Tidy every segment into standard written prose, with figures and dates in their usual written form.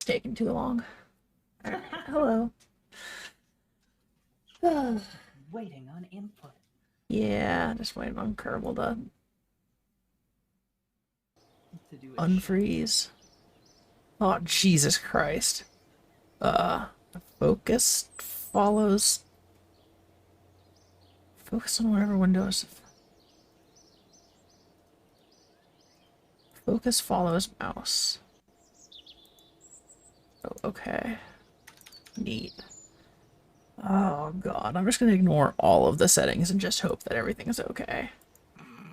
taking too long. Alright, hello. Waiting on input. Yeah, just waiting on Kerbal To do unfreeze. Oh, Jesus Christ. Focus follows. Focus on whatever windows. Focus follows mouse. Oh, okay. Neat. Oh god, I'm just gonna ignore all of the settings and just hope that everything's okay.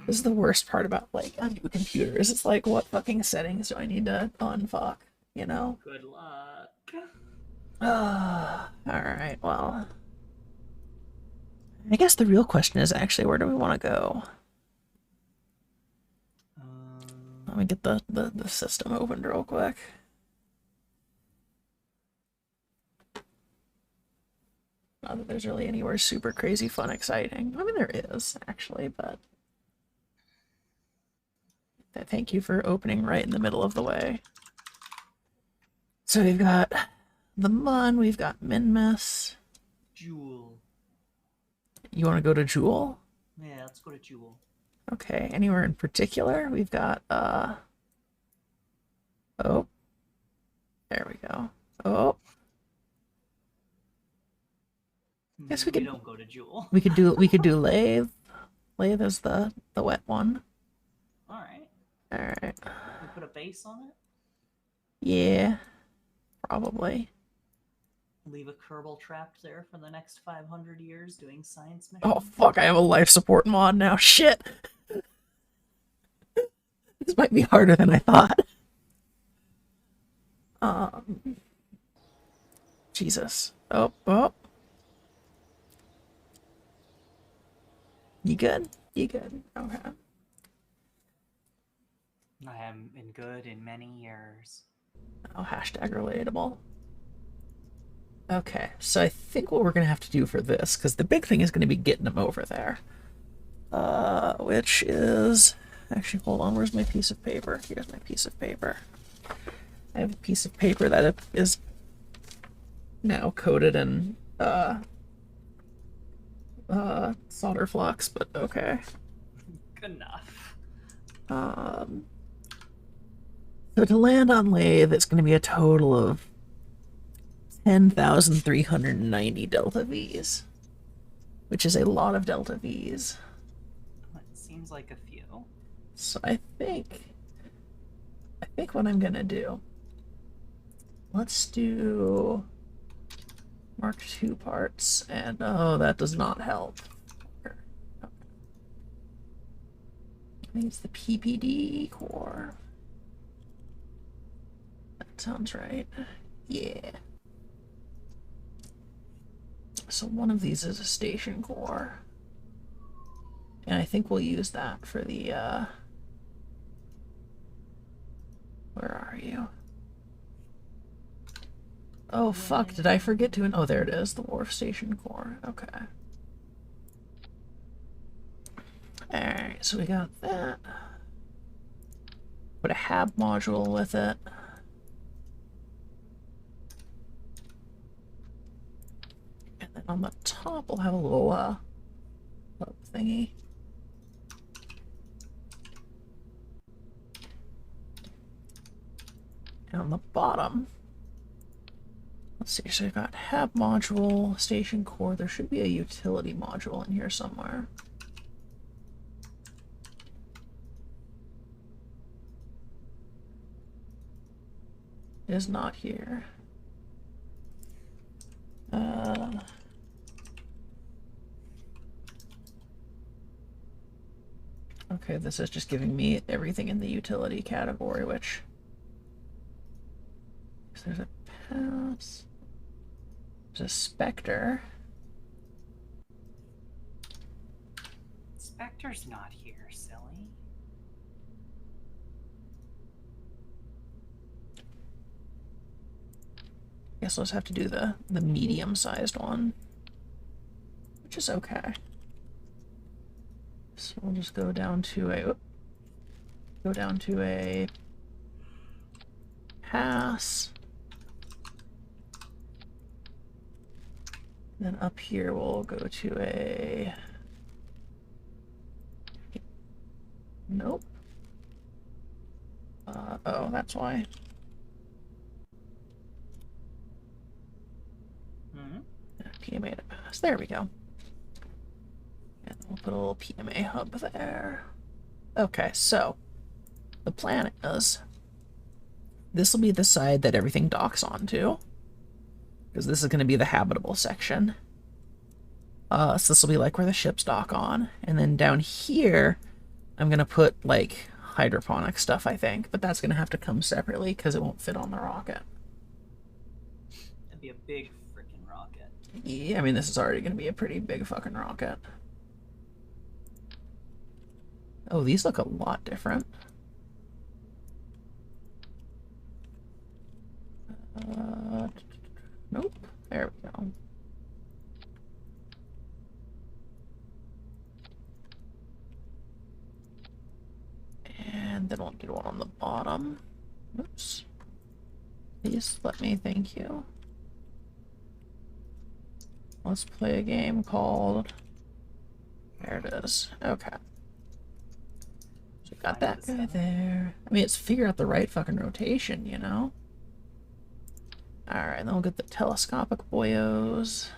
This is the worst part about, like, a new computer, is it's like, what fucking settings do I need to unfuck, you know? Good luck. Alright, well. I guess the real question is actually, where do we want to go? Let me get the system opened real quick. Not that there's really anywhere super crazy fun exciting. I mean, there is, actually, but... Thank you for opening right in the middle of the way. So we've got the Mun, we've got Minmus. Jewel. You want to go to Jewel? Yeah, let's go to Jewel. Okay, anywhere in particular? We've got, oh. There we go. Oh. Guess we could... don't go to Jewel. we could do Lathe. Lathe is the wet one. Alright. Alright. We put a base on it? Yeah. Probably. Leave a Kerbal trapped there for the next 500 years doing science missions? Oh fuck, I have a life support mod now. Shit! This might be harder than I thought. Jesus. Oh. You good? You good? Okay. I haven't been good in many years. Oh, hashtag relatable. Okay, so I think what we're gonna have to do for this, because the big thing is gonna be getting them over there. Which is... Actually, hold on, where's my piece of paper? Here's my piece of paper. I have a piece of paper that is now coated in, solder flux, but okay. Good enough. So to land on Lathe, it's going to be a total of 10,390 Delta Vs, which is a lot of Delta Vs. It seems like a few. So I think what I'm going to do, let's do Mark II parts, and oh, that does not help. Okay. I think it's the PPD core. That sounds right. Yeah. So one of these is a station core. And I think we'll use that for the, where are you? Oh, fuck, did I forget to... Oh, there it is, the wharf station core. Okay. Alright, so we got that. Put a HAB module with it. And then on the top, we'll have a little, hub thingy. And on the bottom... Let's see, so we've got HAB module, station core. There should be a utility module in here somewhere. It is not here. Okay, this is just giving me everything in the utility category, which... So there's a pass. There's a Spectre. Spectre's not here, silly. Guess we'll just have to do the medium-sized one, which is okay. So we'll just go down to a pass. Then up here we'll go to a... Nope. Oh, that's why. PMA to pass. There we go. And we'll put a little PMA hub there. Okay, so the plan is this will be the side that everything docks onto, because this is going to be the habitable section. So this will be like where the ships dock on, and then down here I'm going to put like hydroponic stuff, I think, but that's going to have to come separately because it won't fit on the rocket. It'd be a big freaking rocket. Yeah, I mean, this is already going to be a pretty big fucking rocket. Oh, these look a lot different. Nope. There we go. And then we'll do one on the bottom. Oops. Please let me, thank you. Let's play a game called... There it is. Okay. So got that guy there. I mean, it's figure out the right fucking rotation, you know? Alright, then we'll get the telescopic boyos.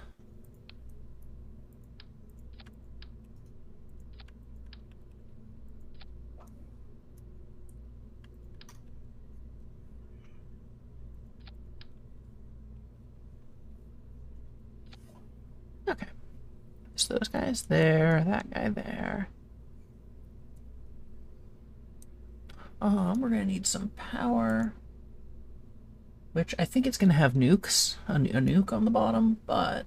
Okay. So those guys there, that guy there. We're gonna need some power. Which I think it's gonna have nukes, a nuke on the bottom, but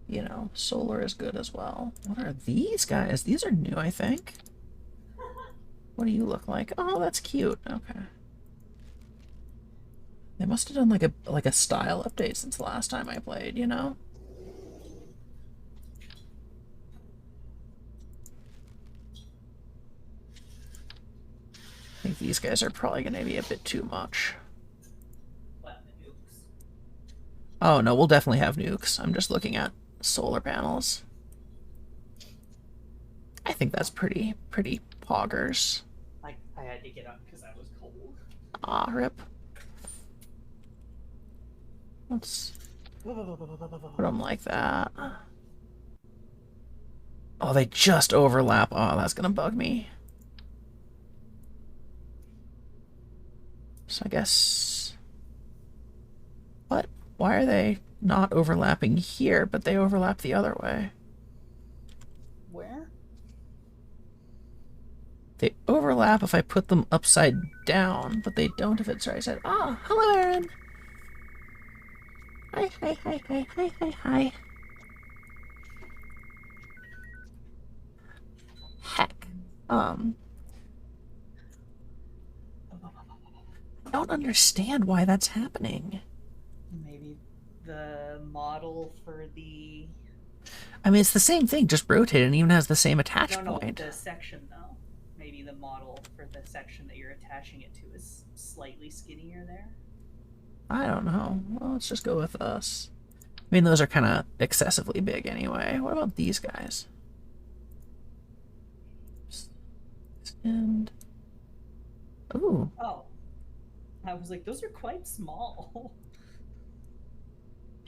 you know, solar is good as well. What are these guys? These are new, I think. What do you look like? Oh, that's cute. Okay. They must have done like a style update since the last time I played, you know? I think these guys are probably going to be a bit too much. What, the nukes? Oh no, we'll definitely have nukes. I'm just looking at solar panels. I think that's pretty poggers. I had to get up because I was cold. Ah, rip. Let's put them like that. Oh, they just overlap. Oh, that's gonna bug me. So I guess... What? Why are they not overlapping here, but they overlap the other way? Where? They overlap if I put them upside down, but they don't if it's right side. Ah, hello, Aaron! Hi, hi, hi, hi, hi, hi, hi. Heck. I don't understand why that's happening. Maybe the model for the... I mean, it's the same thing, just rotated and even has the same attach No, point. the section though. Maybe the model for the section that you're attaching it to is slightly skinnier there. I don't know. Well, let's just go with us. I mean, those are kind of excessively big anyway. What about these guys? And... Ooh. Oh. I was like, those are quite small.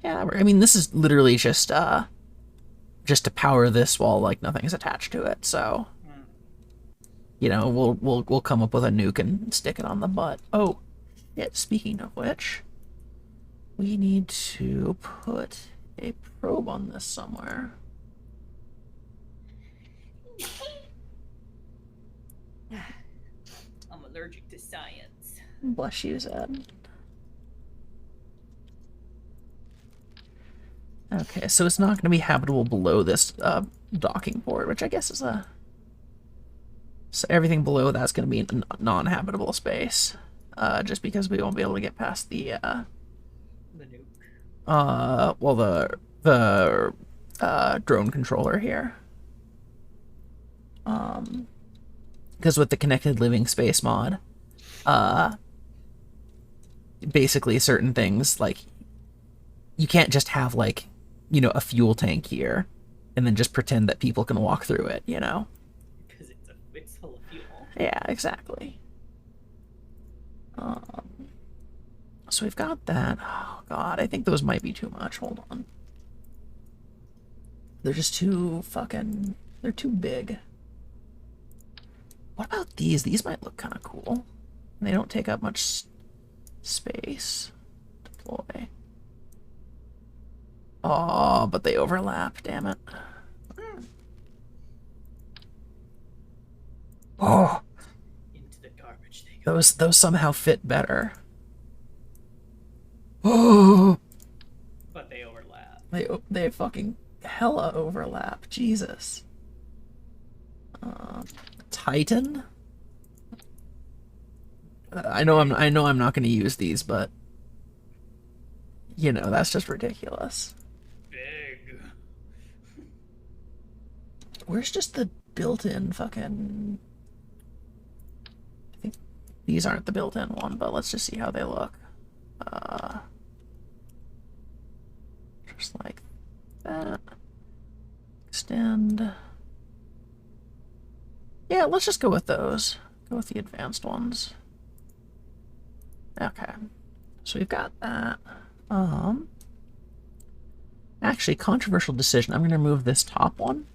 Yeah, I mean, this is literally just to power this while, like, nothing's attached to it, so... You know, we'll come up with a nuke and stick it on the butt. Oh, yeah, speaking of which... We need to put a probe on this somewhere. I'm allergic to science. Bless you, Zed. Okay, so it's not going to be habitable below this docking port, which I guess is a... So everything below that's going to be a non-habitable space. Just because we won't be able to get past the nuke. Well, the drone controller here. Because with the connected living space mod, basically certain things like you can't just have like, you know, a fuel tank here and then just pretend that people can walk through it, you know? Because it's full of fuel. Yeah, exactly. So we've got that. Oh god, I think those might be too much. Hold on. They're just too fucking... They're too big. What about these? These might look kind of cool. They don't take up much space. Deploy. Oh, but they overlap, damn it. Oh, Into the garbage they go. those somehow fit better. Oh, But they overlap. they fucking hella overlap. Jesus. Titan. I know I'm not going to use these, but you know that's just ridiculous. Big. Where's just the built-in fucking... I think these aren't the built-in one, but let's just see how they look. Just like that. Extend. Yeah, let's just go with those. Go with the advanced ones. Okay. So we've got that. Actually, controversial decision. I'm going to remove this top one.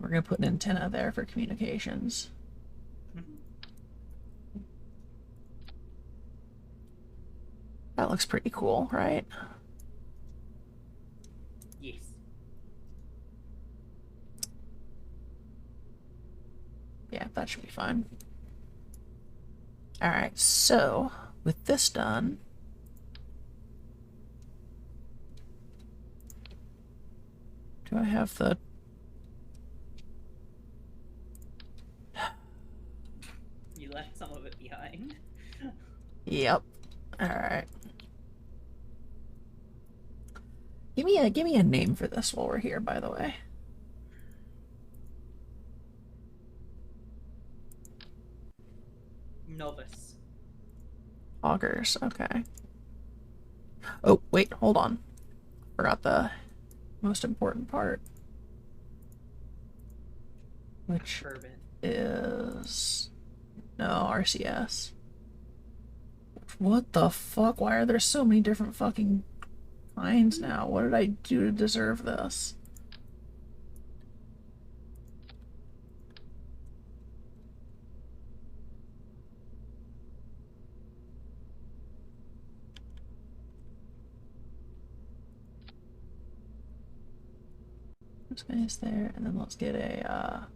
We're going to put an antenna there for communications. That looks pretty cool, right? Yes. Yeah, that should be fine. Alright, so with this done, do I have the... You left some of it behind. Yep. Alright. Give me a name for this while we're here, by the way. Novus. Augers, okay. Oh, wait, hold on. Forgot the most important part. Which Bourbon. is... No, RCS. What the fuck? Why are there so many different fucking kinds now? What did I do to deserve this? This guy's there, and then let's get a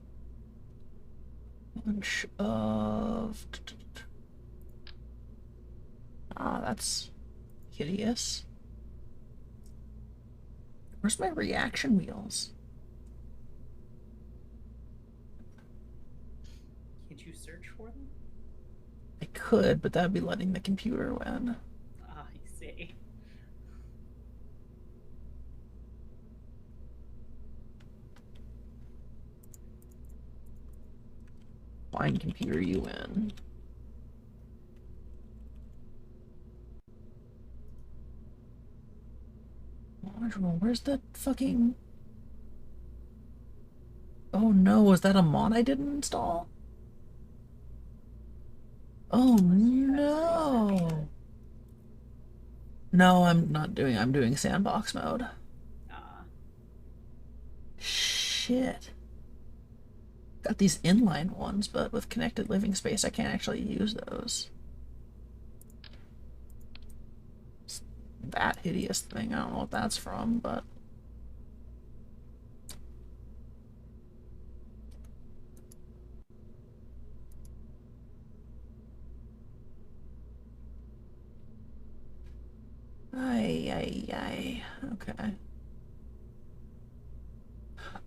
bunch of... Ah, that's hideous. Where's my reaction wheels? Can't you search for them? I could, but that'd be letting the computer win. Ah, I see. Fine, computer, you win. Module, where's the fucking... Oh no, was that a mod I didn't install? Oh no! No, I'm doing sandbox mode. Ah. Shit. Got these inline ones, but with connected living space I can't actually use those. It's that hideous thing, I don't know what that's from, but... Ay. Okay.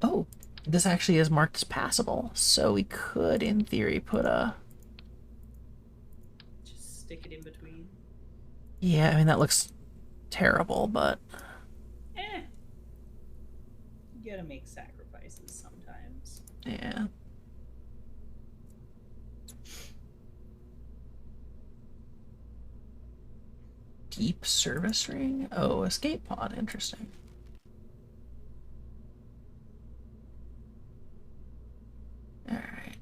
Oh, this actually is marked as passable, so we could, in theory, put a... Just stick it in between. Yeah, I mean, that looks terrible, but... Eh. You gotta make sacrifices sometimes. Yeah. Deep service ring? Oh, escape pod. Interesting. Alright.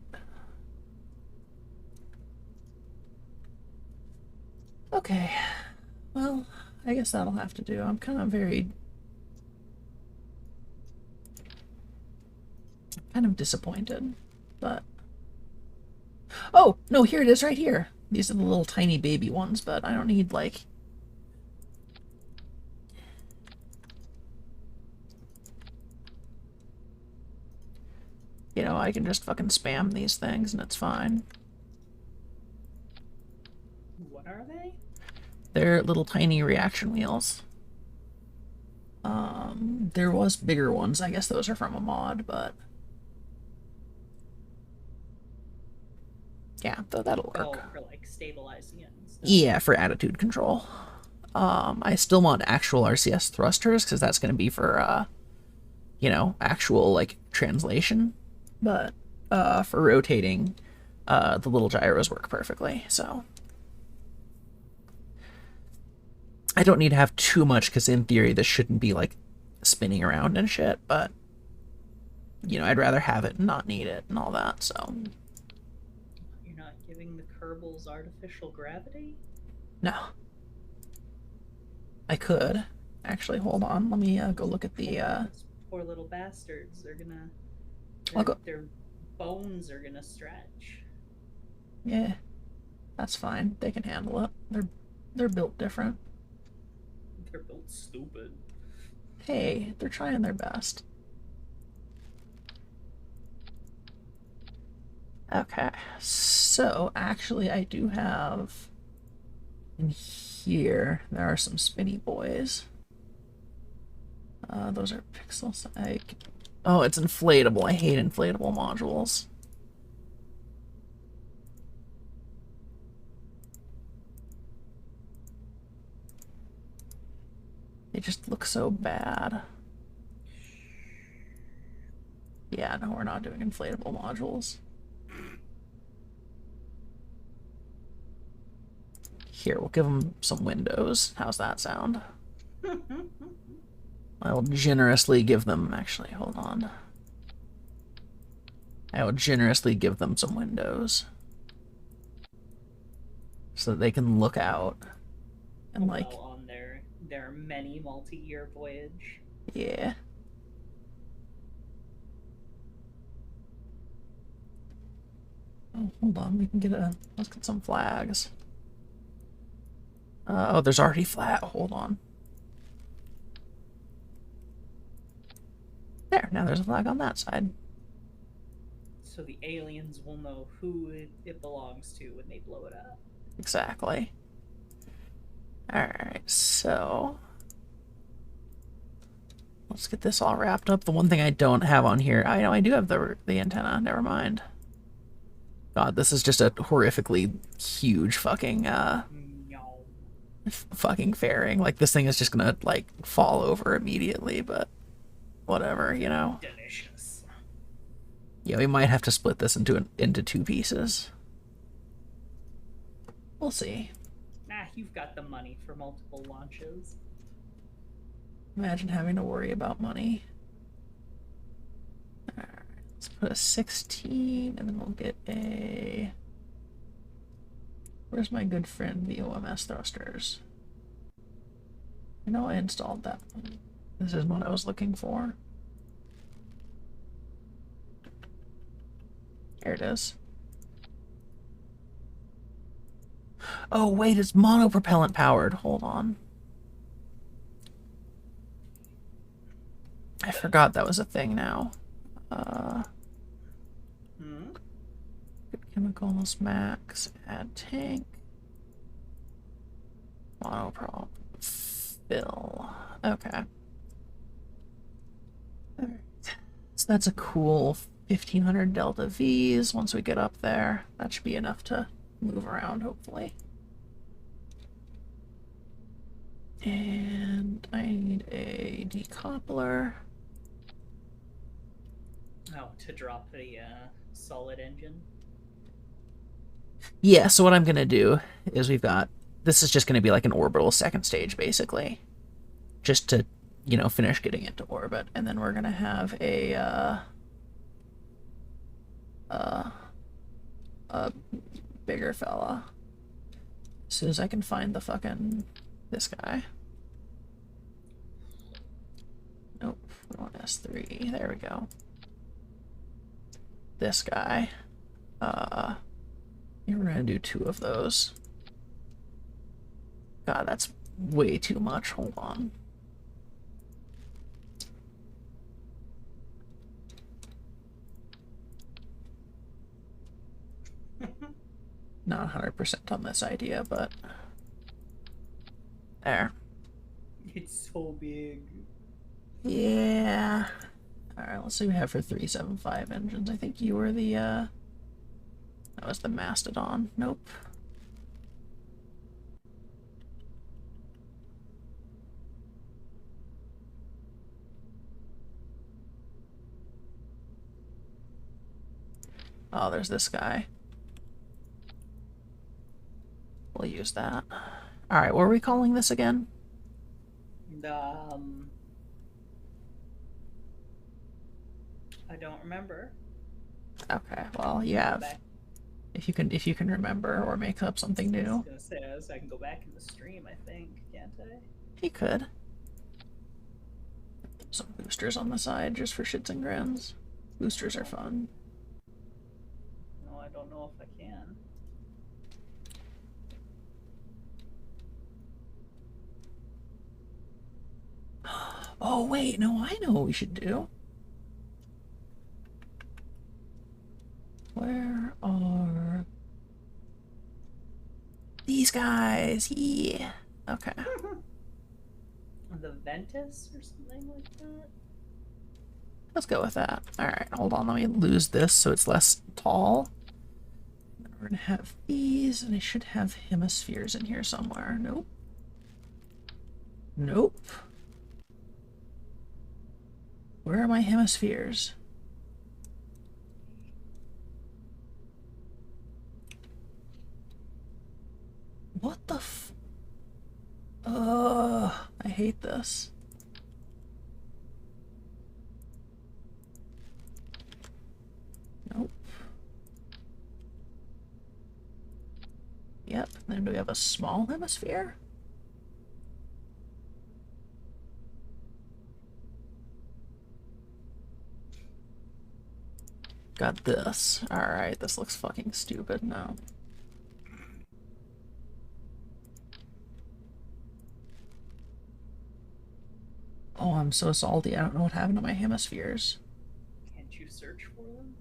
Okay. Well, I guess that'll have to do. I'm kind of disappointed, but... Oh, no, here it is right here. These are the little tiny baby ones, but I don't need, like... You know, I can just fucking spam these things and it's fine. What are they? They're little tiny reaction wheels. There was bigger ones. I guess those are from a mod, but... Yeah, that'll work. Oh, for like stabilizing it and stuff. Yeah, for attitude control. I still want actual RCS thrusters, because that's going to be for, you know, actual, like, translation. But, for rotating, the little gyros work perfectly, so... I don't need to have too much, because in theory this shouldn't be, like, spinning around and shit, but... You know, I'd rather have it and not need it and all that, so... You're not giving the Kerbals artificial gravity? No. I could. Actually, hold on. Let me go look at the... Those poor little bastards. They're gonna... I'll go... Their bones are gonna stretch. Yeah. That's fine. They can handle it. They're built different. They're built stupid. Hey, they're trying their best. Okay, so actually I do have in here, there are some spinny boys. Those are pixels. Oh, it's inflatable. I hate inflatable modules. They just look so bad. Yeah, no, we're not doing inflatable modules. Here, we'll give them some windows. How's that sound? I will generously give them... Actually, hold on. I will generously give them some windows. So that they can look out. And, like... Well, on their many multi-year voyage. Yeah. Oh, hold on. We can get a... Let's get some flags. Oh, there's already flag. Hold on. There, now there's a flag on that side. So the aliens will know who it belongs to when they blow it up. Exactly. Alright, so... Let's get this all wrapped up. The one thing I don't have on here... I know I do have the antenna. Never mind. God, this is just a horrifically huge fucking, fucking fairing. Like, this thing is just gonna, like, fall over immediately, but... Whatever, you know? Delicious. Yeah, we might have to split this into two pieces. We'll see. Nah, you've got the money for multiple launches. Imagine having to worry about money. Alright, let's put a 16, and then we'll get a... Where's my good friend, the OMS thrusters? I know I installed that one. This is what I was looking for. There it is. Oh, wait, it's monopropellant powered. Hold on. I forgot that was a thing now. Good chemicals, max, add tank. Monoprop. Fill. Okay. Alright. So that's a cool 1500 Delta Vs once we get up there. That should be enough to move around, hopefully. And I need a decoupler. Oh, to drop the solid engine? Yeah, so what I'm gonna do is we've got this is just going to be like an orbital second stage, basically. Just to, finish getting into orbit. And then we're going to have a bigger fella. As soon as I can find the fucking... this guy. Nope, we want S3. There we go. This guy. We're gonna do 2 of those. God, that's way too much. Hold on. Not 100% on this idea, but there. It's so big. Yeah. Alright, let's see what we have for 375 engines. I think you were the, that was the Mastodon. Nope. Oh, there's this guy. We'll use that. Alright, what are we calling this again? I don't remember. Okay, well, you have. If you can remember or make up something I new. was gonna say, I can go back in the stream, I think, can't I? You could. Some boosters on the side just for shits and grins. Boosters are fun. No, I don't know if I can. Oh wait, no, I know what we should do. Where are these guys? Yeah. Okay. The Ventus or something like that? Let's go with that. Alright, hold on, let me lose this so it's less tall. Then we're gonna have these, and I should have hemispheres in here somewhere. Nope. Nope. Where are my hemispheres? What the f... Ugh, I hate this. Nope. Yep, then do we have a small hemisphere? Got this. Alright, this looks fucking stupid now. Oh, I'm so salty. I don't know what happened to my hemispheres. Can't you search for them?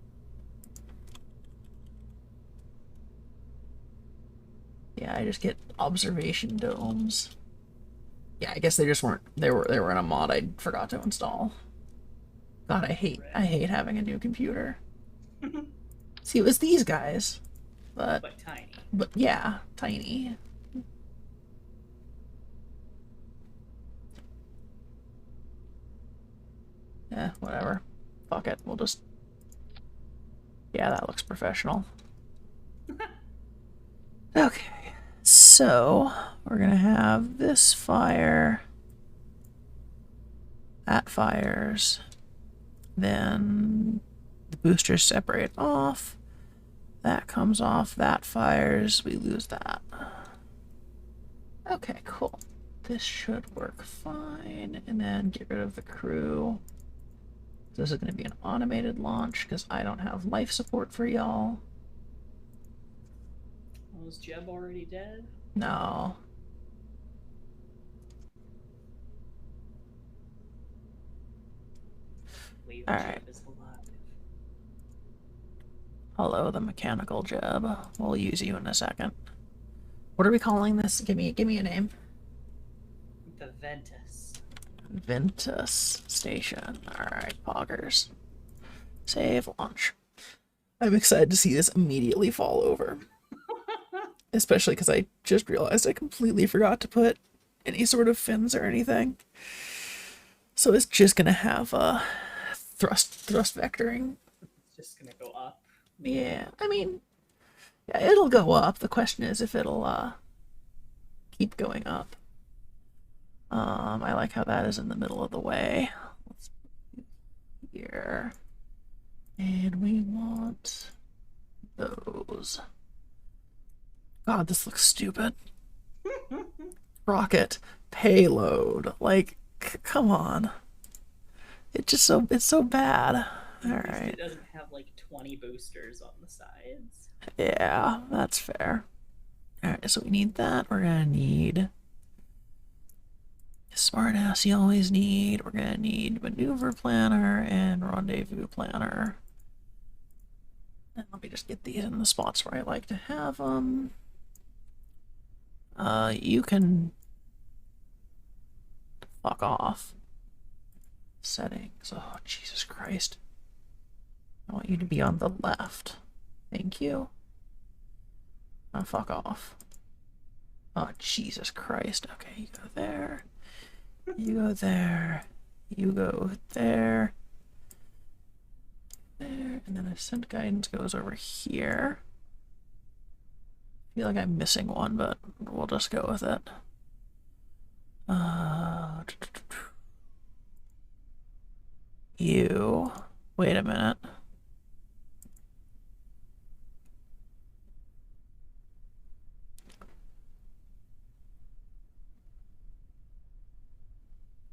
Yeah, I just get observation domes. Yeah, I guess they just weren't. They were in a mod I forgot to install. God, I hate having a new computer. See, it was these guys, but tiny. But yeah, tiny. Yeah, whatever. Fuck it. We'll just... Yeah, that looks professional. Okay. So, we're gonna have this fire. That fires. Then the boosters separate off. That comes off. That fires. We lose that. Okay, cool. This should work fine. And then get rid of the crew. This is going to be an automated launch because I don't have life support for y'all. Was Jeb already dead? No. Wait, Alright. Jeb is alive. Hello, the mechanical Jeb. We'll use you in a second. What are we calling this? Give me a name. The Ventus. Ventus Station. Alright, poggers. Save launch. I'm excited to see this immediately fall over. Especially because I just realized I completely forgot to put any sort of fins or anything. So it's just gonna have a thrust vectoring. It's just gonna go up. Yeah, I mean, yeah, it'll go up. The question is if it'll keep going up. I like how that is in the middle of the way. Let's put it here. And we want those. God, this looks stupid. Rocket payload. Like, come on. It's so bad. All At least right. it doesn't have like 20 boosters on the sides. Yeah, that's fair. All right, so we need that. We're gonna need smartass. You always need. We're gonna need maneuver planner and rendezvous planner. And let me just get these in the spots where I like to have them. You can fuck off. Settings. Oh, Jesus Christ. I want you to be on the left. Thank you. Oh, fuck off. Oh, Jesus Christ. Okay, you go there. You go there. You go there. There. And then ascent guidance goes over here. I feel like I'm missing one, but we'll just go with it. You. Wait a minute.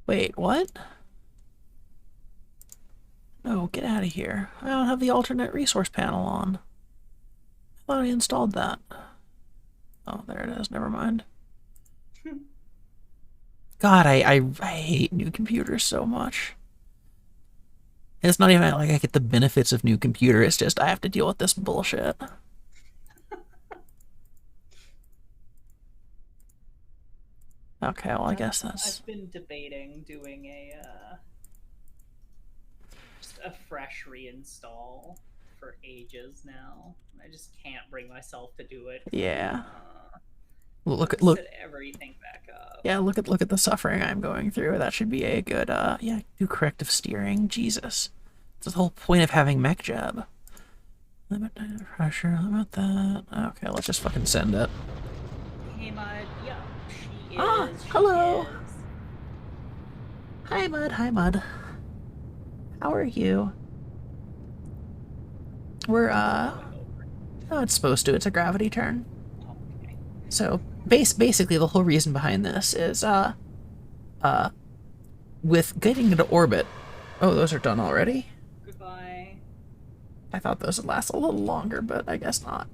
Wait, what? No, get out of here. I don't have the alternate resource panel on. I thought I installed that. Oh, there it is. Never mind. God, I hate new computers so much. And it's not even like I get the benefits of new computer, it's just I have to deal with this bullshit. Okay, well I guess that's... I've been debating doing just a fresh reinstall for ages now. I just can't bring myself to do it. Yeah. Look set everything back up. Yeah, look at the suffering I'm going through. That should be a good yeah, do corrective steering. Jesus. That's the whole point of having MechJeb. Limit pressure, limit that. Okay, let's just fucking send it. Hey Mud, yeah, she is. Hello. Is. Hi Mud, hi Mud. How are you? We're oh, it's supposed to. It's a gravity turn. Okay. So basically the whole reason behind this is with getting into orbit. Oh, those are done already? Goodbye. I thought those would last a little longer, but I guess not.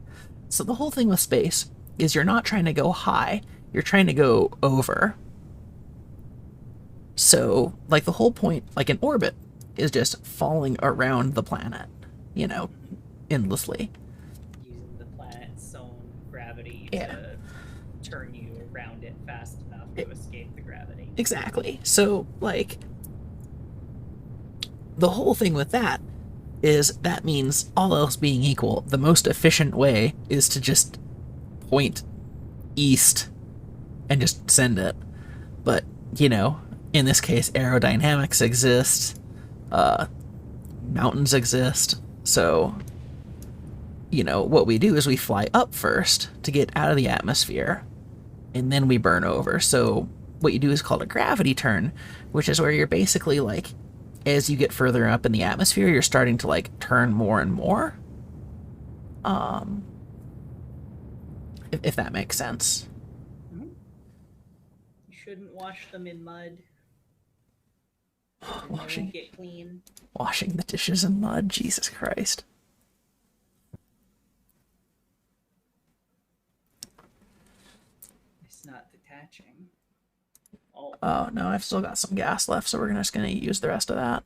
So the whole thing with space is you're not trying to go high, you're trying to go over. So, like, the whole point, like in orbit, is just falling around the planet, you know, endlessly. Using the planet's own gravity Yeah. to turn you around it fast enough to escape the gravity. Exactly. So, like, the whole thing with that is that means, all else being equal, the most efficient way is to just point east and just send it. But, you know, in this case, aerodynamics exist, mountains exist, so, you know, what we do is we fly up first to get out of the atmosphere, and then we burn over. So what you do is called a gravity turn, which is where you're basically, like, as you get further up in the atmosphere, you're starting to, like, turn more and more. If that makes sense. You shouldn't wash them in mud. They won't get clean. Washing the dishes in mud, Jesus Christ. It's not detaching. Oh. Oh, no, I've still got some gas left, so we're just gonna use the rest of that.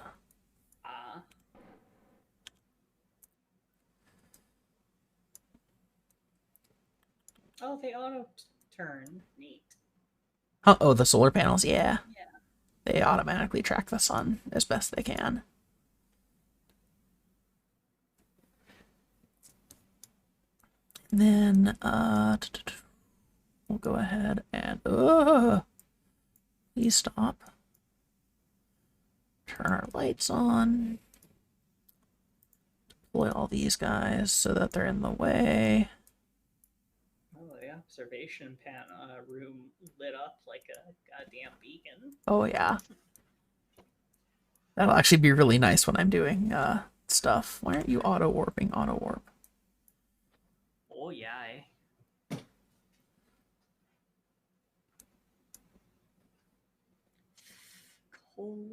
Oh, they auto-turn. Neat. Oh, the solar panels, yeah. Yeah. They automatically track the sun as best they can. And then, we'll go ahead and, please stop. Turn our lights on. Deploy all these guys so that they're in the way. Oh, yeah. observation room lit up like a goddamn beacon. Oh yeah. That'll actually be really nice when I'm doing stuff. Why aren't you auto warping? Auto warp. Oh yeah. Cold.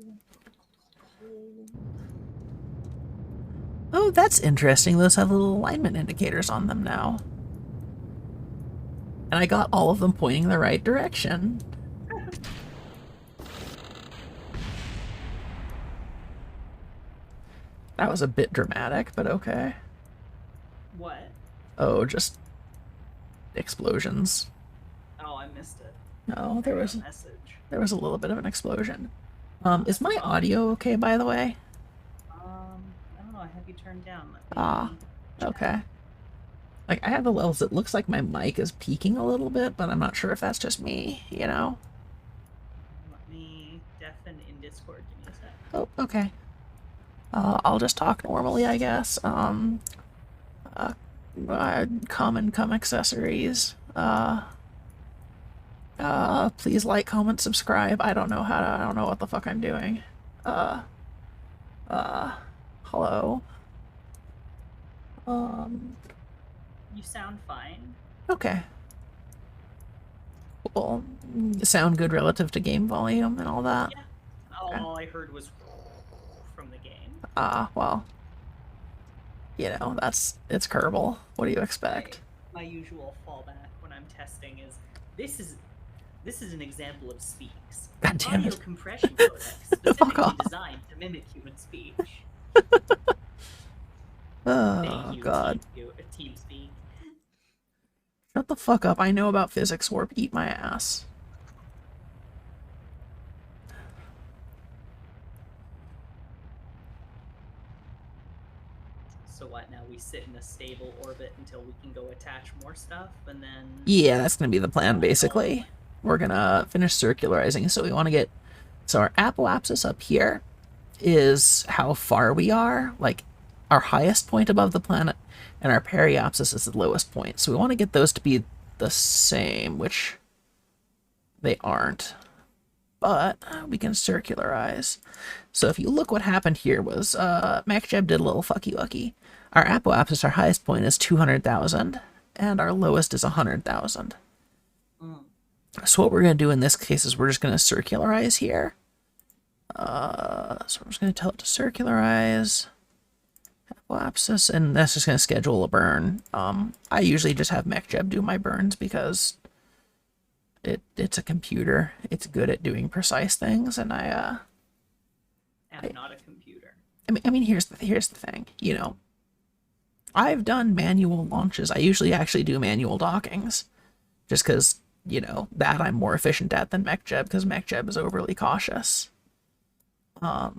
Oh, that's interesting. Those have little alignment indicators on them now. And I got all of them pointing the right direction. That was a bit dramatic, but okay. What? Oh, just explosions. Oh, I missed it. No, there was Message. a little bit of an explosion. Is my audio okay, by the way? I don't know. I have you turned down. Let me Ah, check. okay. Like, I have the levels. It looks like my mic is peaking a little bit, but I'm not sure if that's just me, you know? Let me deafen in Discord. Give me a sec. Oh, okay. I'll just talk normally, I guess. Common cum accessories. Please like, comment, subscribe. I don't know what the fuck I'm doing. Hello. You sound fine. Okay. Cool. Sound good relative to game volume and all that? Yeah. All I heard was from the game. Well. You know, it's Kerbal. What do you expect? My usual fallback when I'm testing is this is an example of Speaks. God damn Audio it. compression codec Fuck specifically off. designed to mimic human speech. Oh, Thank you, God. TeamSpeak. Shut the fuck up. I know about physics warp. Eat my ass. So what, now we sit in a stable orbit until we can go attach more stuff, and then... Yeah, that's gonna be the plan, basically. We're gonna finish circularizing, so we want to get... So our apoapsis up here is how far we are, like our highest point above the planet, and our periapsis is the lowest point. So we want to get those to be the same, which they aren't. But we can circularize. So if you look, what happened here was MacJeb did a little fucky-wucky. Our apoapsis, our highest point is 200,000, and our lowest is 100,000. So what we're going to do in this case is we're just going to circularize here. So I'm just going to tell it to circularize apoapsis, and that's just going to schedule a burn. I usually just have MacJeb do my burns because it's a computer. It's good at doing precise things, and I'm not a computer. I mean, here's the thing. You know, I've done manual launches. I usually actually do manual dockings, just because, you know, that I'm more efficient at than MechJeb, because MechJeb is overly cautious. But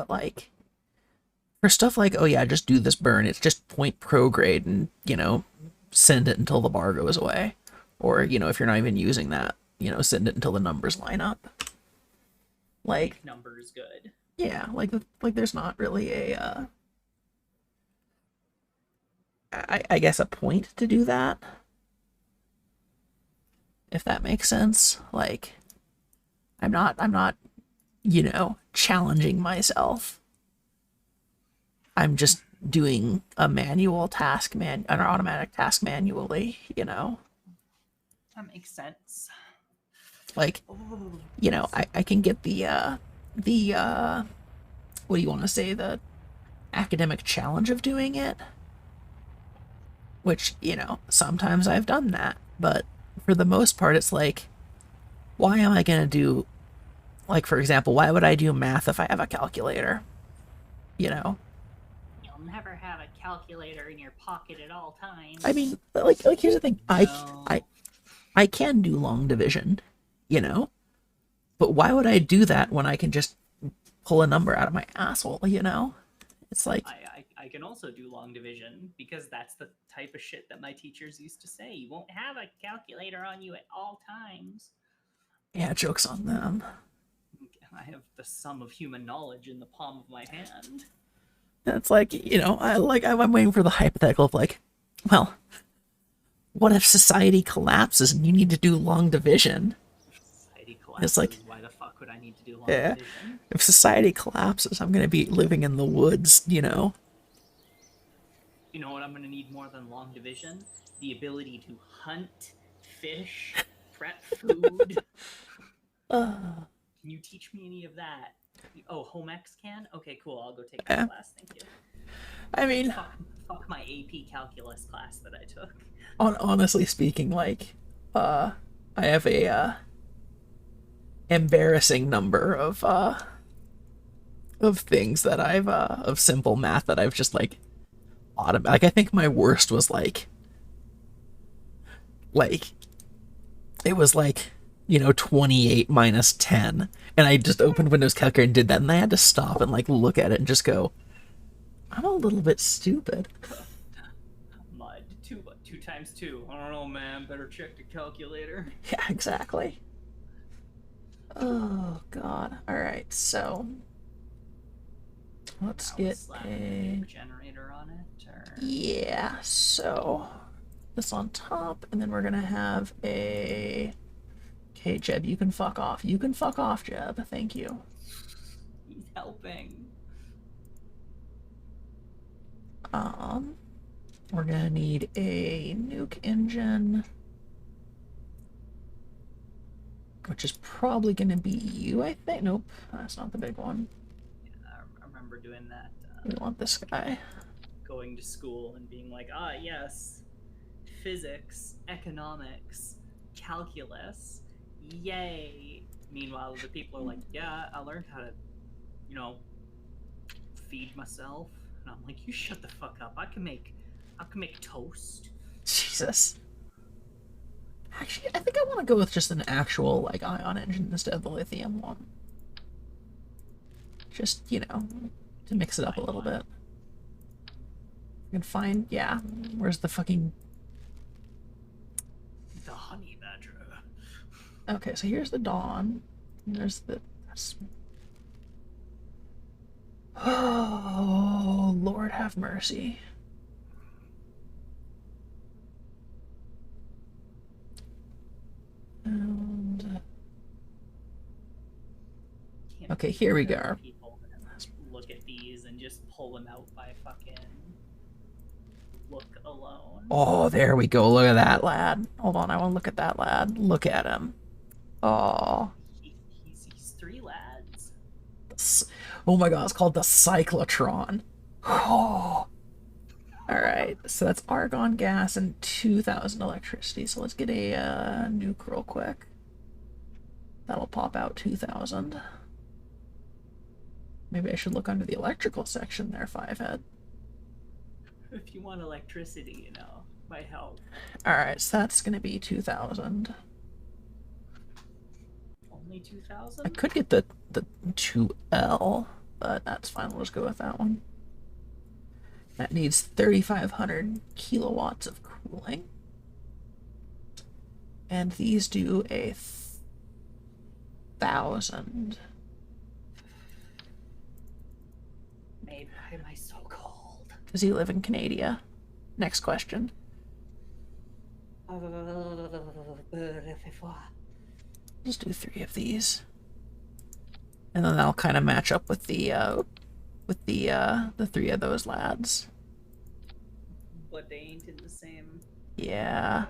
like, for stuff like, oh yeah, just do this burn, it's just point prograde and, you know, send it until the bar goes away. Or, you know, if you're not even using that, you know, send it until the numbers line up. Like, Numbers good. yeah, like there's not really a, I guess a point to do that. If that makes sense. Like, I'm not, you know, challenging myself. I'm just doing a manual task, an automatic task manually, you know. That makes sense. Like, you know, I can get the what do you want to say, the academic challenge of doing it, which, you know, sometimes I've done that, but for the most part it's like, why am I gonna do, like, for example, why would I do math if I have a calculator, you know? You'll never have a calculator in your pocket at all times. I mean, like here's the thing, I can do long division, you know, but why would I do that when I can just pull a number out of my asshole, you know? It's like, I can also do long division because that's the type of shit that my teachers used to say. You won't have a calculator on you at all times. yeah, joke's on them. I have the sum of human knowledge in the palm of my hand. It's like, you know, I'm waiting for the hypothetical of like, well, What if society collapses and you need to do long division? Society It's collapses. like- Why the fuck would I need to do long Yeah. division? If society collapses, I'm gonna be living in the woods, you know? You know what I'm gonna need more than long division? The ability to hunt, fish, prep food. Uh, Can you teach me any of that? Oh, home ec can? Okay, cool. I'll go take Yeah. that class. Thank you. I mean, Fuck my AP calculus class that I took. honestly speaking, like, I have a embarrassing number of things that I've of simple math that I've just like like I think my worst was like it was like, you know, 28 minus 10, and I just opened Windows Calculator and did that, and I had to stop and like look at it and just go, I'm a little bit stupid. Mud. Two times two. I don't know, man. Better check the calculator. Yeah, exactly. Oh god. All right, so let's I'll get slap a a generator on it, or yeah. So this on top, and then we're gonna have a. Okay, Jeb, you can fuck off. You can fuck off, Jeb. Thank you. he's helping. We're gonna need a nuke engine, which is probably gonna be you, I think. Nope, that's not the big one. I remember doing that. We want this guy. Going to school and being like, yes, physics, economics, calculus, yay. Meanwhile, the people are like, yeah, I learned how to, feed myself. And I'm like, you shut the fuck up. I can make toast. Jesus. Actually, I think I want to go with just an actual like ion engine instead of the lithium one. Just, you know, to mix it up a little bit. You can find, yeah. Where's the fucking... The honey badger. Okay, so here's the Dawn. And there's the... Oh, Lord have mercy. And... Can't Okay, here we go. People look at these and just pull them out by fucking look alone. Oh, there we go. Look at that lad. Hold on, I want to look at that lad. Look at him. Oh. He's three lads. Oh my god, it's called the Cyclotron. Oh. Alright, so that's argon gas and 2,000 electricity. So let's get a nuke real quick. That'll pop out 2,000. Maybe I should look under the electrical section there, Fivehead. If you want electricity, might help. Alright, so that's gonna be 2,000. Only I 2,000? could get the 2L, but that's fine. We'll just go with that one. That needs 3,500 kilowatts of cooling. And these do a 1,000. Maybe why am I so cold? Does he live in Canada? Next question. Just do 3 of these. And then that'll kind of match up with the 3 of those lads. But they ain't in the same. Yeah.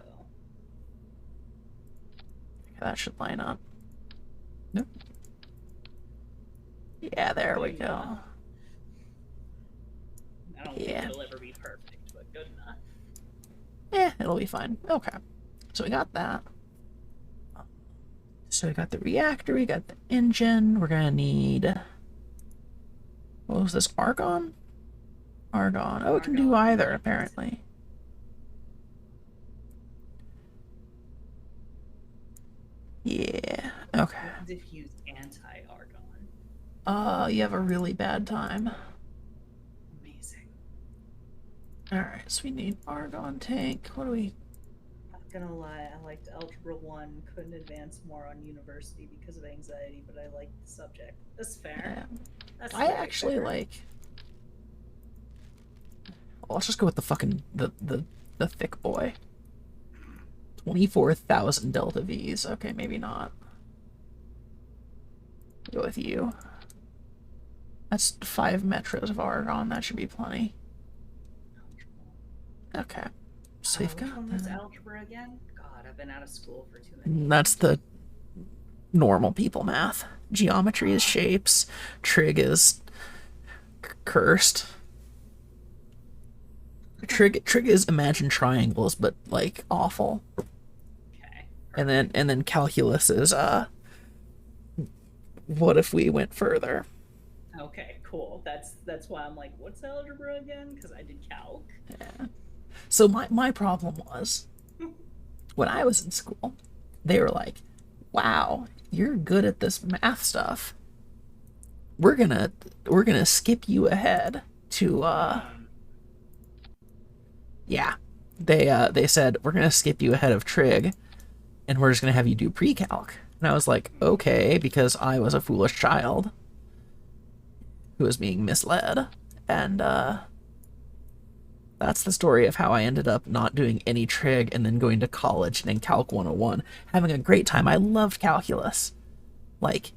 That should line up. Nope. Yeah, there we go. I don't Yeah. think it'll ever be perfect, but good enough. It'll be fine. Okay. So we got that. So we got the reactor, we got the engine. We're gonna need... What was this? Argon? Argon. Oh, it can do either, apparently. Yeah. Okay. Diffuse anti-argon. You have a really bad time. Amazing. Alright, so we need argon tank. What do we... Not gonna lie, I liked Algebra 1, couldn't advance more on university because of anxiety, but I liked the subject. That's fair. Yeah. That's I very actually fair. like... Well, let's just go with the fucking... the thick boy. 24,000 delta V's. Okay, maybe not. Go with you. That's 5 metros of Argon. That should be plenty. Okay. So we've Which got one was that. algebra again? God, I've been out of school for too many. That's the normal people math. Geometry is shapes. Trig is cursed. Trig is imagine triangles, but like awful. Okay. And then calculus is what if we went further? Okay, cool. That's why I'm like, what's algebra again? Because I did calc. Yeah. So my problem was when I was in school, they were like, "Wow, you're good at this math stuff. We're gonna skip you ahead to yeah." They said we're gonna skip you ahead of trig, and we're just gonna have you do pre-calc. And I was like, okay, because I was a foolish child who was being misled, and that's the story of how I ended up not doing any trig and then going to college and in Calc 101, having a great time. I loved calculus. Like,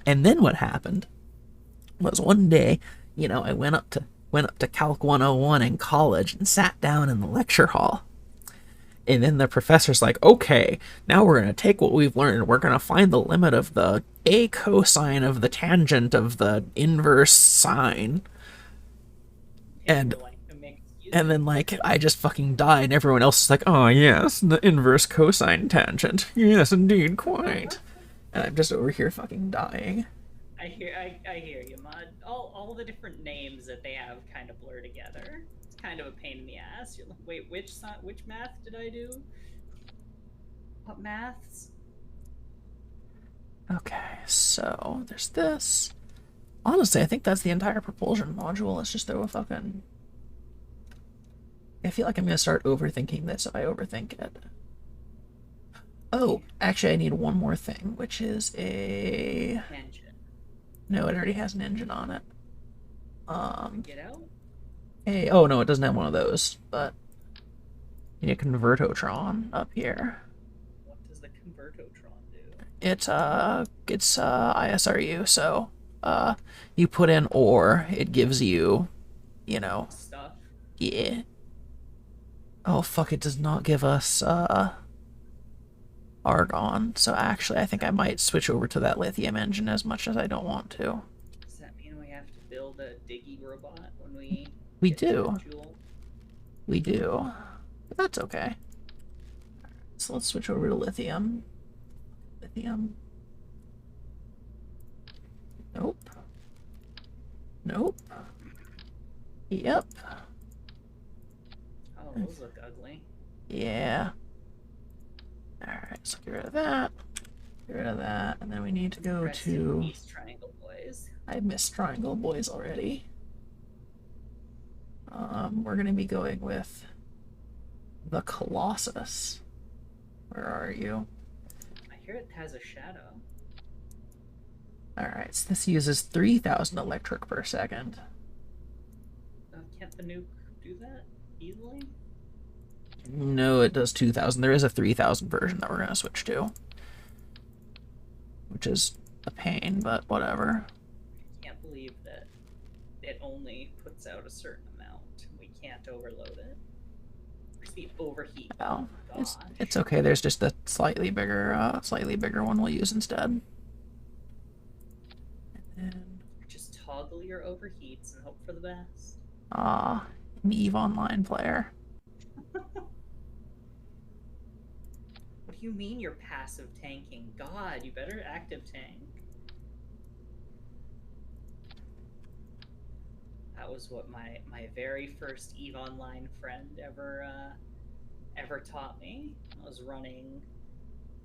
And then what happened was one day, I went up to Calc 101 in college and sat down in the lecture hall. And then the professor's like, okay, now we're going to take what we've learned. We're going to find the limit of the a cosine of the tangent of the inverse sine. And you're like, And then, I just fucking died, and everyone else is like, oh, yes, the inverse cosine tangent. Yes, indeed, quite. And I'm just over here fucking dying. I hear you, Mud. All the different names that they have kind of blur together. It's kind of a pain in the ass. You're like, wait, which math did I do? What maths? Okay, so there's this. Honestly, I think that's the entire propulsion module. Let's just throw a fucking... I feel like I'm going to start overthinking this if I overthink it. Oh, actually, I need one more thing, which is a... Engine. No, it already has an engine on it. Get out? Oh no, it doesn't have one of those, but you need a convertotron up here. What does the convertotron do? It's ISRU, so you put in ore, it gives you, Stuff. yeah. Oh fuck, it does not give us argon, so actually I think I might switch over to that lithium engine as much as I don't want to. Does that mean we have to build a diggy robot when we We get to do. the Joule? We do. But that's okay. So let's switch over to lithium. Lithium. Nope. Nope. Yep. Oh, those look ugly. Yeah. Alright, so get rid of that. Get rid of that. And then we need to go Rest in to... peace, Triangle Boys. I missed Triangle Boys already. We're gonna be going with the Colossus. Where are you? I hear it has a shadow. Alright, so this uses 3,000 electric per second. Can't the nuke do that easily? No, it does 2,000. There is a 3,000 version that we're gonna switch to. Which is a pain, but whatever. I can't believe that it only puts out a certain amount. We can't overload it. Where's the overheat? Well, it's Gosh. okay. There's just a slightly bigger one we'll use instead. And then, Just toggle your overheats and hope for the best. an EVE Online player. What do you mean you're passive tanking? God, you better active tank. That was what my very first EVE Online friend ever taught me. I was running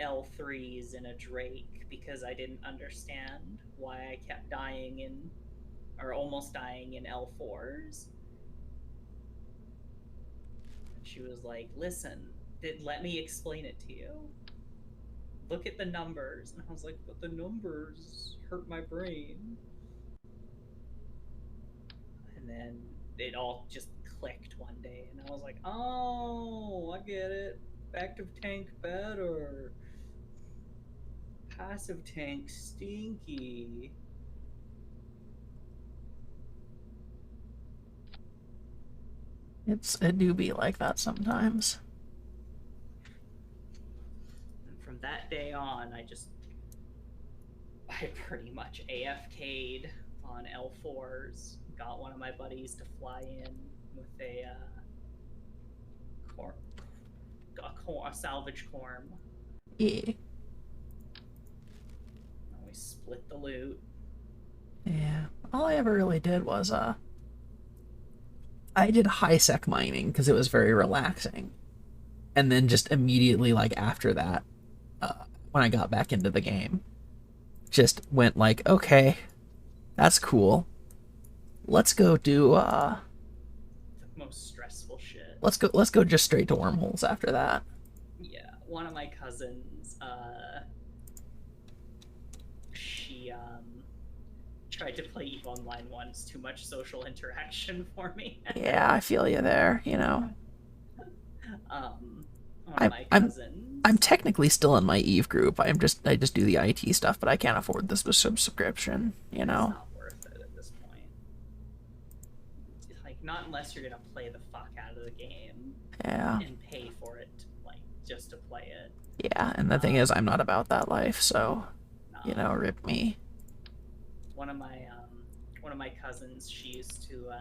L3s in a Drake because I didn't understand why I kept dying or almost dying in L4s. She was like, listen, let me explain it to you. Look at the numbers. And I was like, but the numbers hurt my brain. And then it all just clicked one day, and I was like, oh, I get it. Active tank better. Passive tank stinky. It do be like that sometimes. And from that day on, I pretty much AFK'd on L4s. Got one of my buddies to fly in with a salvage corm. Yeah. And we split the loot. Yeah. All I ever really did was I did high sec mining because it was very relaxing. And then just immediately like after that, when I got back into the game, just went like, okay, that's cool. Let's go do The most stressful shit. let's go just straight to wormholes after that. Yeah, one of my cousins, she tried to play EVE Online once. Too much social interaction for me. Yeah, I feel you there, you know. One of my cousins. I'm technically still in my Eve group. I just do the IT stuff, but I can't afford this subscription, you know. It's not worth it at this point. Like, not unless you're gonna play the fuck out of the game. Yeah. And pay for it, like, just to play it. Yeah, and the thing is, I'm not about that life, so, you know, rip me. One of my cousins, she used to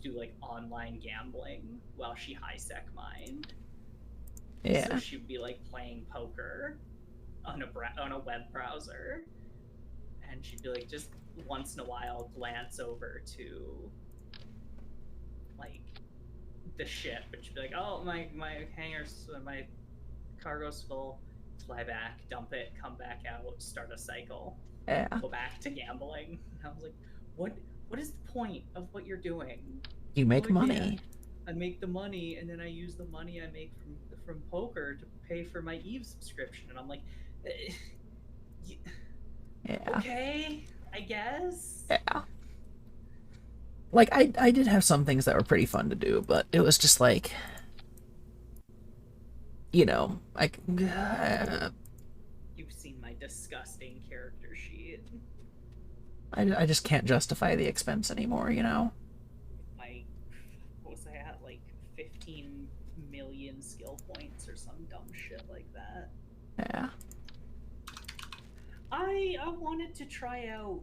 do like online gambling while she high sec mined. Yeah. So she'd be like playing poker on a web browser, and she'd be like just once in a while glance over to like the ship, and she'd be like, "Oh, my hangars, my cargo's full." Fly back, dump it, come back out, start a cycle, Yeah. go back to gambling. And I was like, what is the point of what you're doing? You make Well, yeah, money. I make the money, and then I use the money I make from poker to pay for my Eve subscription, and I'm like, Yeah. okay, I guess. Yeah. Like, I did have some things that were pretty fun to do, but it was just like, you know, like, You've seen my disgusting character sheet. I just can't justify the expense anymore, you know? What was I at? Like 15 million skill points or some dumb shit like that. Yeah. I wanted to try out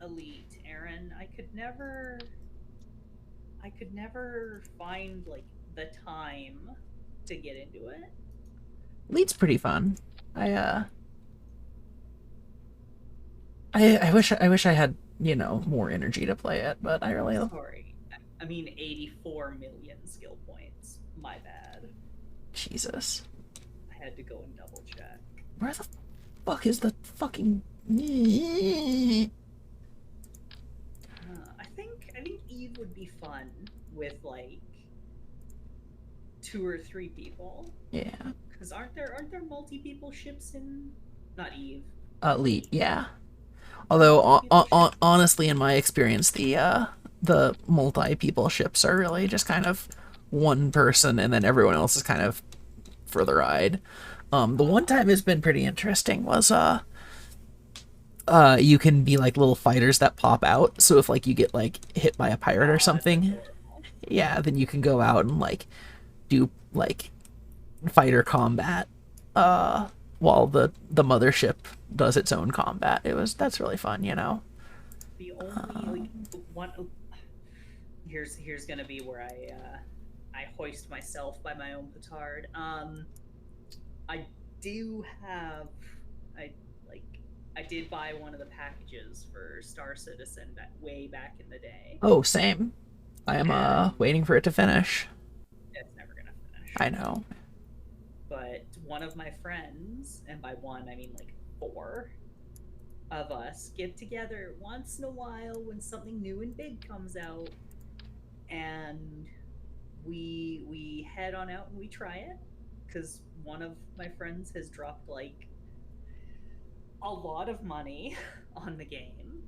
Elite, Aaron. I could never find like the time to get into it. Elite's pretty fun. I wish I had, you know, more energy to play it, but I really Sorry. I mean 84 million skill points. My bad. Jesus. I had to go and double check. Where the fuck is the fucking I think Eve would be fun with like 2 or 3 people. Yeah. Because aren't there multi-people ships in not Eve? Elite, yeah. Although honestly, in my experience, the multi-people ships are really just kind of one person, and then everyone else is kind of for the ride. The one time has been pretty interesting was you can be like little fighters that pop out. So if like you get like hit by a pirate or something, yeah, then you can go out and like do like fighter combat while the mothership does its own combat. That's really fun, you know. The only like one here's gonna be where I hoist myself by my own petard. I did buy one of the packages for Star Citizen way back in the day. Oh, same. I am waiting for it to finish. It's never gonna finish. I know. But one of my friends, and by one I mean like 4 of us, get together once in a while when something new and big comes out, and we head on out and we try it, because one of my friends has dropped like a lot of money on the game.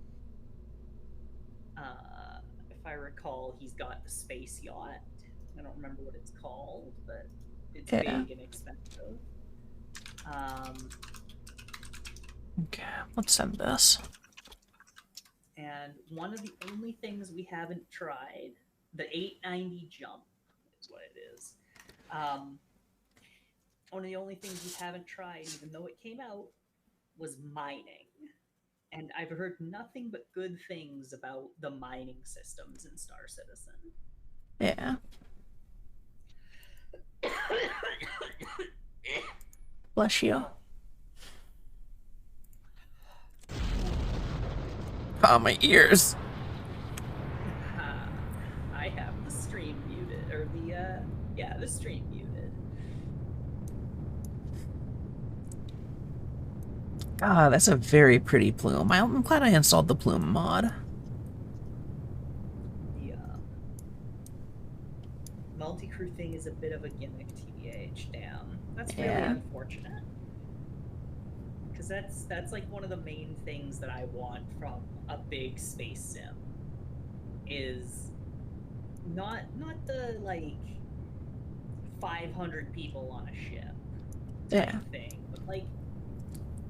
If I recall, he's got the space yacht. I don't remember what it's called, but it's Yeah. big and expensive. Okay, let's send this. And one of the only things we haven't tried, the 890 jump is what it is. One of the only things we haven't tried, even though it came out, was mining. And I've heard nothing but good things about the mining systems in Star Citizen. Yeah. Bless you. Oh, my ears. I have the stream muted, or the stream muted. Ah, that's a very pretty plume. I'm glad I installed the plume mod. The multi-crew thing is a bit of a gimmick, TBH. Damn, that's really Yeah. unfortunate. Because that's like one of the main things that I want from a big space sim. Is not the like 500 people on a ship type Yeah. thing, but like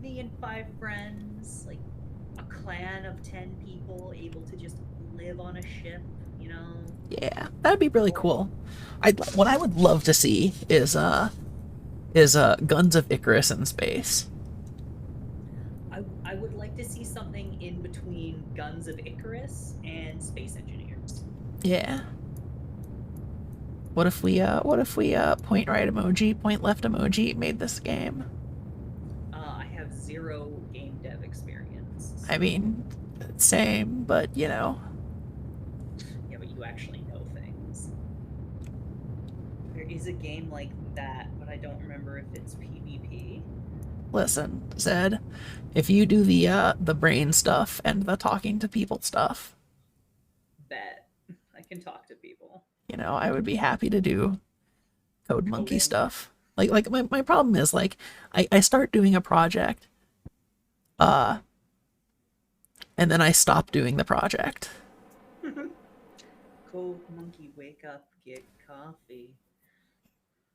me and 5 friends, like a clan of 10 people able to just live on a ship, you know? Yeah, that'd be really cool. What I would love to see is Guns of Icarus in space. I would like to see something in between Guns of Icarus and Space Engineers. Yeah. What if we point right emoji, point left emoji made this game? I have 0 game dev experience. I mean, same, but you know. Yeah, but you actually know things. There is a game like that, but I don't remember if it's PvP. Listen, Zed, if you do the brain stuff and the talking to people stuff, Bet. I can talk to people. you know, I would be happy to do Code Monkey Coding. stuff. Like my problem is like I start doing a project, and then I stop doing the project. Code Monkey, wake up, get coffee.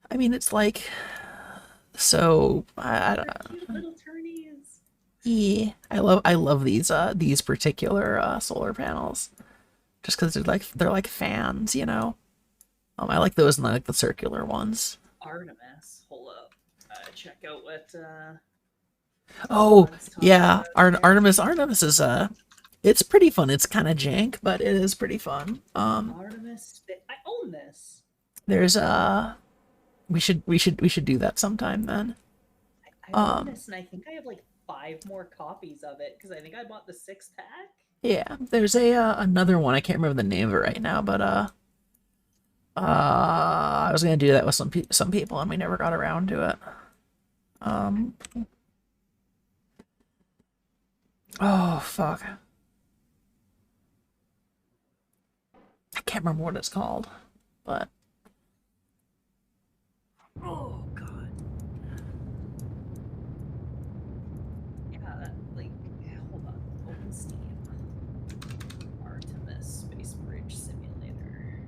I mean, it's like, so I don't They're know. cute little turnies. Yeah, I love these particular solar panels, just because they're like fans, you know. I like those and I like the circular ones. Artemis. Hold up. Check out what Oh Let's talk yeah, about it. Artemis is it's pretty fun. It's kind of jank, but it is pretty fun. Artemis. I own this. There's we should do that sometime then. I own this, and I think I have like 5 more copies of it because I think I bought the 6-pack. Yeah, there's a another one. I can't remember the name of it right now, but I was gonna do that with some people, and we never got around to it. Oh fuck, I can't remember what it's called, but Oh god. Yeah, hold on. Open Steam. Artemis Space Bridge Simulator.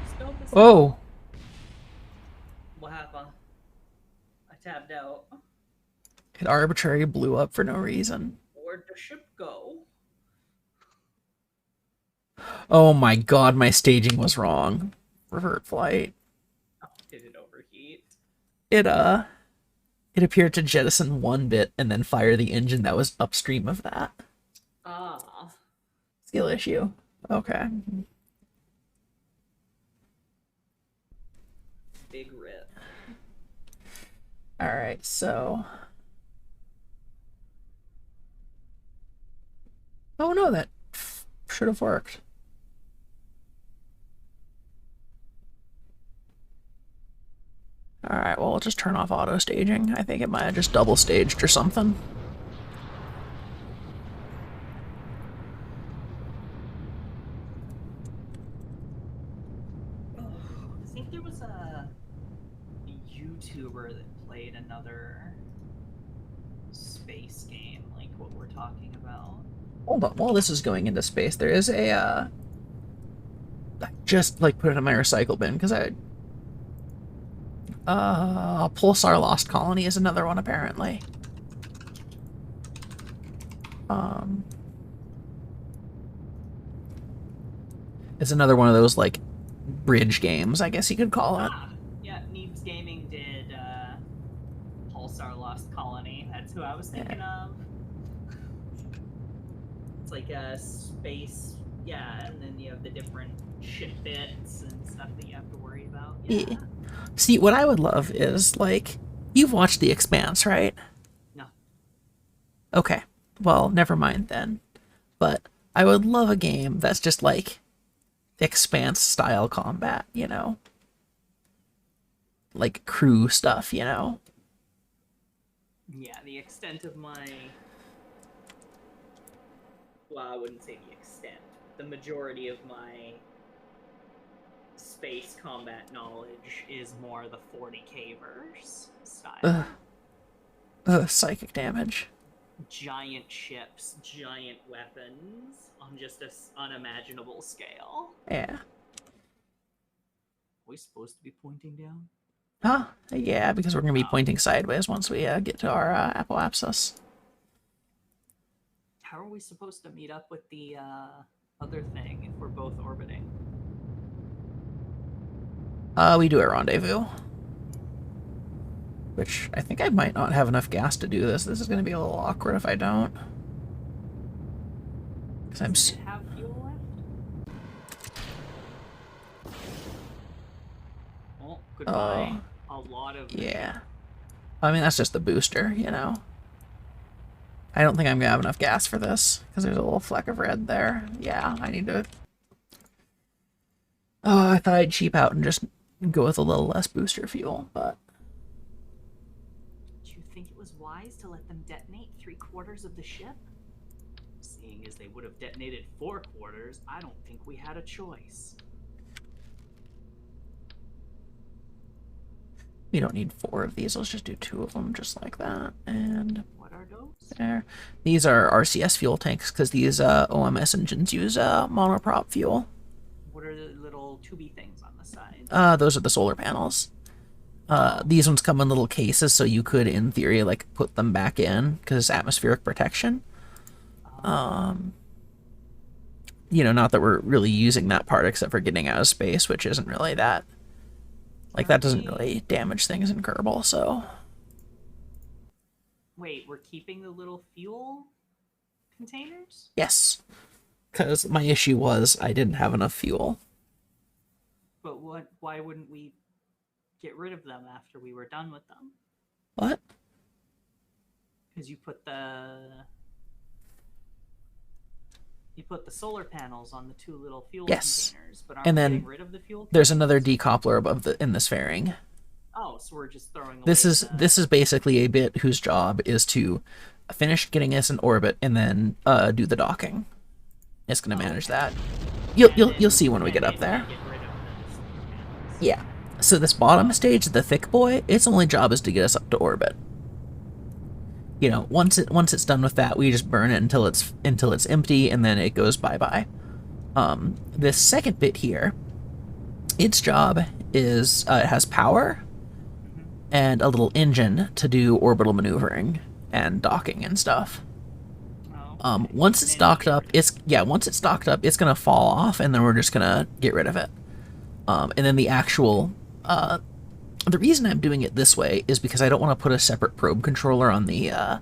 Scope is oh, What happened? I tabbed out. it arbitrarily blew up for no reason. Where'd the ship go? Oh my god, my staging was wrong. Revert flight. Oh, did it overheat? It appeared to jettison 1 bit and then fire the engine that was upstream of that. Ah. Skill issue. Okay. Big rip. Alright, so... Oh no, that should have worked. Alright, well, we'll just turn off auto staging. I think it might have just double staged or something. I think there was a YouTuber that played another space game, like what we're talking about. Hold on, while this is going into space, there is a, I just, like, put it in my recycle bin, because Pulsar Lost Colony is another one, apparently. It's another one of those, like, bridge games, I guess you could call it. Yeah, Neebs Gaming did Pulsar Lost Colony. That's who I was thinking of. It's like a space, yeah, and then you have the different ship bits and stuff that you have to worry about. Yeah. See, what I would love is, like, you've watched The Expanse, right? No. Okay, well, never mind then. But I would love a game that's just, like, Expanse-style combat, you know? Like, crew stuff, you know? Yeah, the extent of my... Well, I wouldn't say the extent. The majority of my space combat knowledge is more the 40k verse style. Psychic damage. Giant ships, giant weapons on just an unimaginable scale. Yeah. Are we supposed to be pointing down? Huh? Yeah, because we're going to be pointing sideways once we get to our apoapsis. How are we supposed to meet up with the other thing if we're both orbiting? We do a rendezvous. Which, I think I might not have enough gas to do this. This is going to be a little awkward if I don't. Because I'm... Does it have fuel left? Oh, goodbye. A lot of... Yeah. I mean, that's just the booster, you know? I don't think I'm going to have enough gas for this, because there's a little fleck of red there. Yeah, I need to... Oh, I thought I'd cheap out and just go with a little less booster fuel, but... Do you think it was wise to let them detonate 3/4 of the ship? Seeing as they would have detonated 4/4, I don't think we had a choice. We don't need 4 of these, let's just do 2 of them just like that, and... What are those? There. These are RCS fuel tanks, because these OMS engines use monoprop fuel. What are the little tubey things on the side? Those are the solar panels. These ones come in little cases, so you could, in theory, like, put them back in, because it's atmospheric protection. You know, not that we're really using that part except for getting out of space, which isn't really that... Like, that doesn't really damage things in Kerbal, so... Wait, we're keeping the little fuel containers? Yes. Because my issue was I didn't have enough fuel. But why wouldn't we get rid of them after we were done with them? What? Because you put the solar panels on the 2 little fuel containers, but aren't and we then getting rid of the fuel containers? There's another decoupler above in this fairing. Oh, so we're just throwing away This is basically a bit whose job is to finish getting us in orbit and then do the docking. It's going to manage that. You'll see when we get up there. Get rid of the solar panels. Yeah. So this bottom stage, the thick boy, its only job is to get us up to orbit. You know, once it's done with that, we just burn it until it's empty, and then it goes bye-bye. This second bit here, its job is it has power and a little engine to do orbital maneuvering and docking and stuff. Oh, okay. Once it's docked up, it's gonna fall off, and then we're just gonna get rid of it. And then the actual the reason I'm doing it this way is because I don't want to put a separate probe controller on the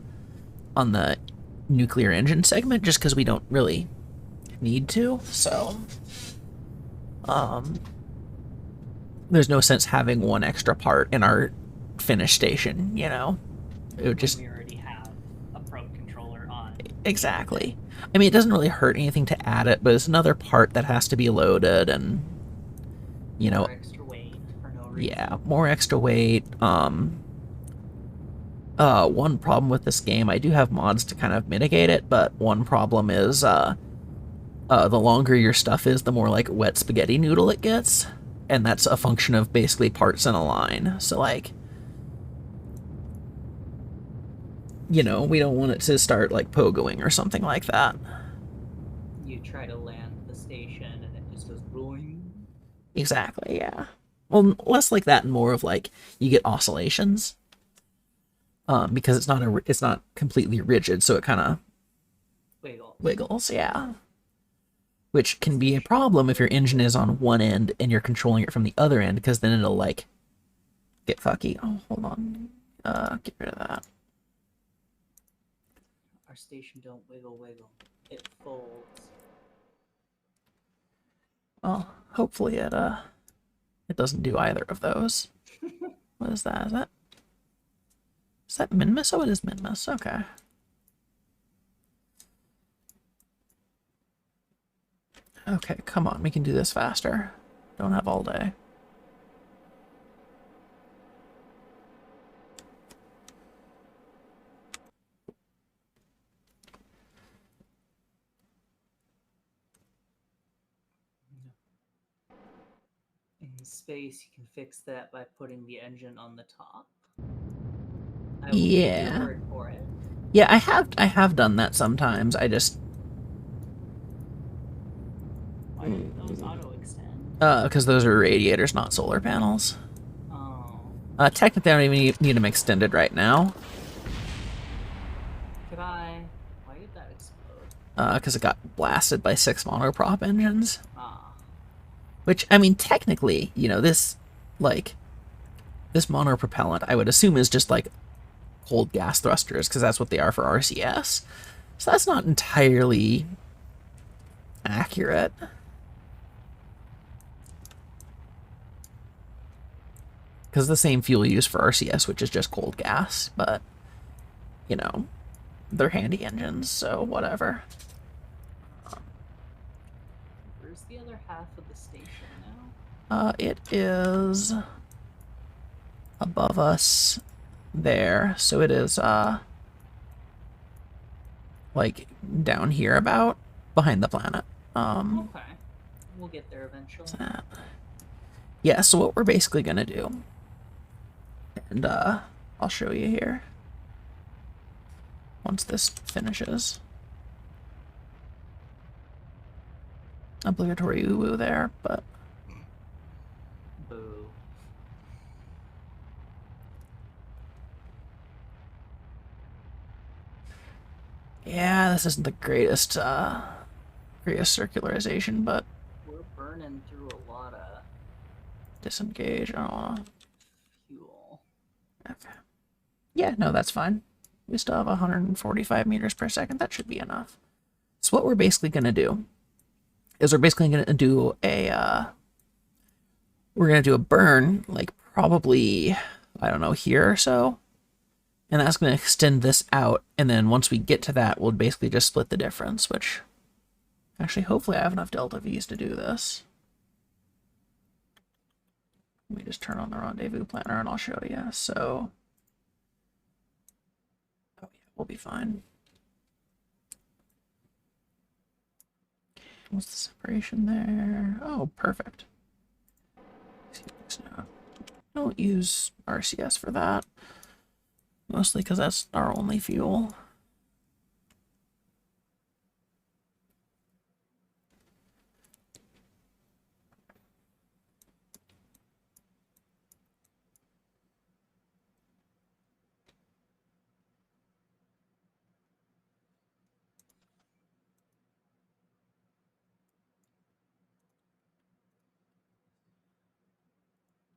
nuclear engine segment, just because we don't really need to. So, there's no sense having one extra part in our finish station, you know? It would just... We already have a probe controller on. Exactly. I mean, it doesn't really hurt anything to add it, but it's another part that has to be loaded, and, you know... More extra weight for no reason. Yeah, more extra weight. One problem with this game, I do have mods to kind of mitigate it, but one problem is, the longer your stuff is, the more, like, wet spaghetti noodle it gets. And that's a function of basically parts in a line. So, like... you know, we don't want it to start like pogoing or something like that. You try to land the station and it just goes boing. Exactly, yeah. Well, less like that and more of like you get oscillations. Because it's not completely rigid, so it kind of Wiggle. wiggles, yeah. Which can be a problem if your engine is on one end and you're controlling it from the other end, because then it'll like get fucky. Oh, hold on. Get rid of that. Our station don't wiggle wiggle. It folds. Well, hopefully it doesn't do either of those. What is that? Is that Minmus? Oh, it is Minmus. Okay. Okay, come on, we can do this faster. Don't have all day. In space, you can fix that by putting the engine on the top. I will take Yeah. your word for it. Yeah, I have done that sometimes. I just Why did those auto extend? because those are radiators, not solar panels. Oh. Technically, I don't even need them extended right now. Could I? Why did that explode? Because it got blasted by 6 monoprop engines. Ah. Which, I mean, technically, you know, this monopropellant, I would assume is just like cold gas thrusters, because that's what they are for RCS. So that's not entirely accurate. Because the same fuel used for RCS, which is just cold gas, but, you know, they're handy engines, so whatever. Where's the other half of the station now? It is above us there, so it is, like, down here about, behind the planet. Okay. We'll get there eventually. That. Yeah, so what we're basically gonna do, and, I'll show you here, once this finishes. Obligatory woo-woo there, but Boo. yeah, this isn't the greatest, greatest circularization, but We're burning through a lot of disengage, I don't wanna... fuel. Okay. Yeah, no, that's fine. We still have 145 meters per second. That should be enough. So what we're basically going to do is we're basically going to do a burn, like probably, I don't know, here or so. And that's going to extend this out. And then once we get to that, we'll basically just split the difference, which actually, hopefully I have enough delta V's to do this. Let me just turn on the rendezvous planner and I'll show you. So, oh yeah, we'll be fine. What's the separation there? Oh, perfect. Don't use RCS for that. Mostly because that's our only fuel.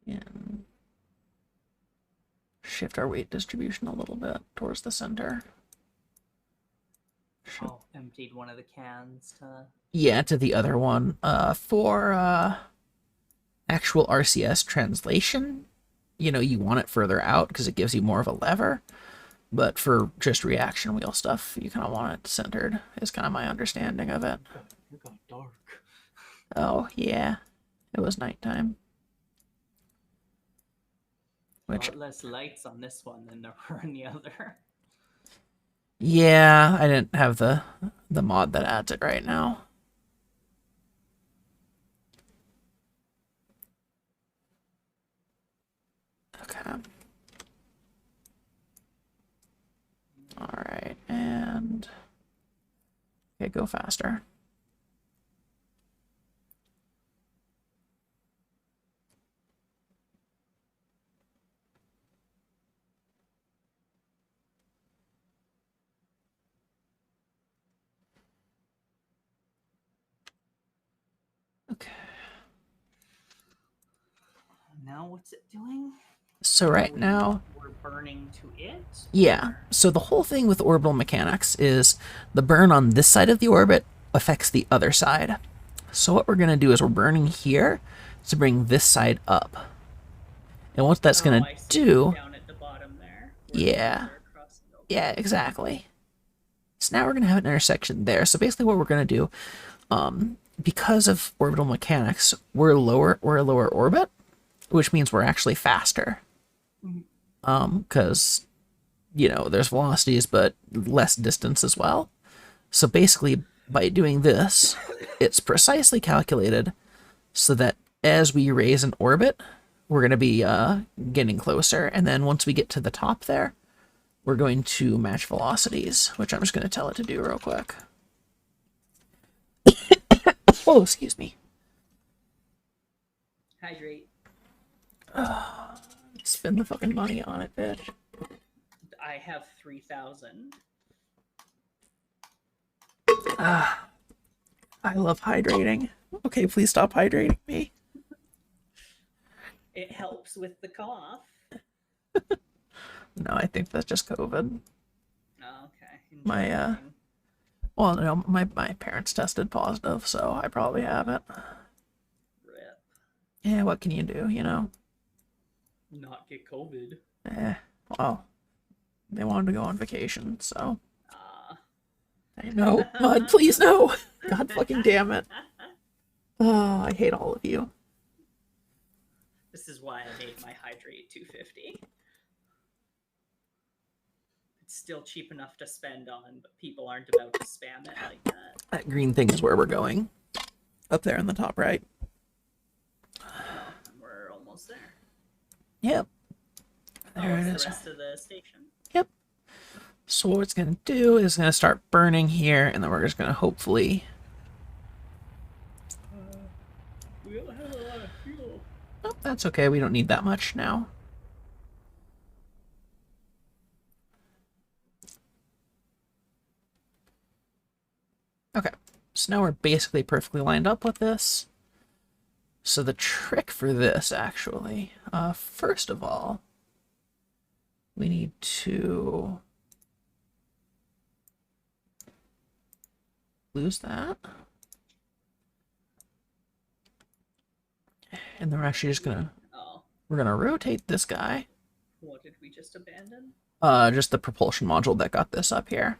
And shift our weight distribution a little bit towards the center. Oh, emptied one of the cans to... Yeah, to the other one. For actual RCS translation, you know, you want it further out because it gives you more of a lever. But for just reaction wheel stuff, you kind of want it centered, is kind of my understanding of it. It got dark. Oh, yeah. It was nighttime. Which, A lot less lights on this one than there were in the other. yeah, I didn't have the mod that adds it right now. Okay. go faster. Okay. Now what's it doing? So right now, we're burning to it. yeah. So the whole thing with orbital mechanics is the burn on this side of the orbit affects the other side. So what we're going to do is we're burning here to bring this side up. And what that's going I to see, do... down at the bottom there. where the Yeah. lines are crossing over. Yeah, exactly. So now we're going to have an intersection there. So basically what we're going to do, because of orbital mechanics, we're a lower orbit, which means we're actually faster. Because, you know, there's velocities, but less distance as well. So basically, by doing this, it's precisely calculated so that as we raise an orbit, we're going to be getting closer. And then once we get to the top there, we're going to match velocities, which I'm just going to tell it to do real quick. Oh, excuse me. Hydrate. Spend the fucking money on it, bitch. I have 3,000. I love hydrating. Okay, please stop hydrating me. It helps with the cough. No, I think that's just COVID. Oh, okay. My, Interesting. Well, no, my parents tested positive, so I probably have it. Rip. Yeah, what can you do, you know? Not get COVID. Well, they wanted to go on vacation, so... Ah. No, God, please no! God fucking damn it. Oh, I hate all of you. This is why I made my Hydrate 250. It's still cheap enough to spend on, but people aren't about to spam it like that. That green thing is where we're going. Up there in the top right. We're almost there. Yep. There it's it the is. rest of the station. Yep. So what it's going to do is going to start burning here, and then we're just going to hopefully... We don't have a lot of fuel. Oh, that's okay. We don't need that much now. Okay. So now we're basically perfectly lined up with this. So the trick for this, actually, first of all, we need to lose that. And then we're actually just gonna, we're gonna rotate this guy. What did we just abandon? Just the propulsion module that got this up here.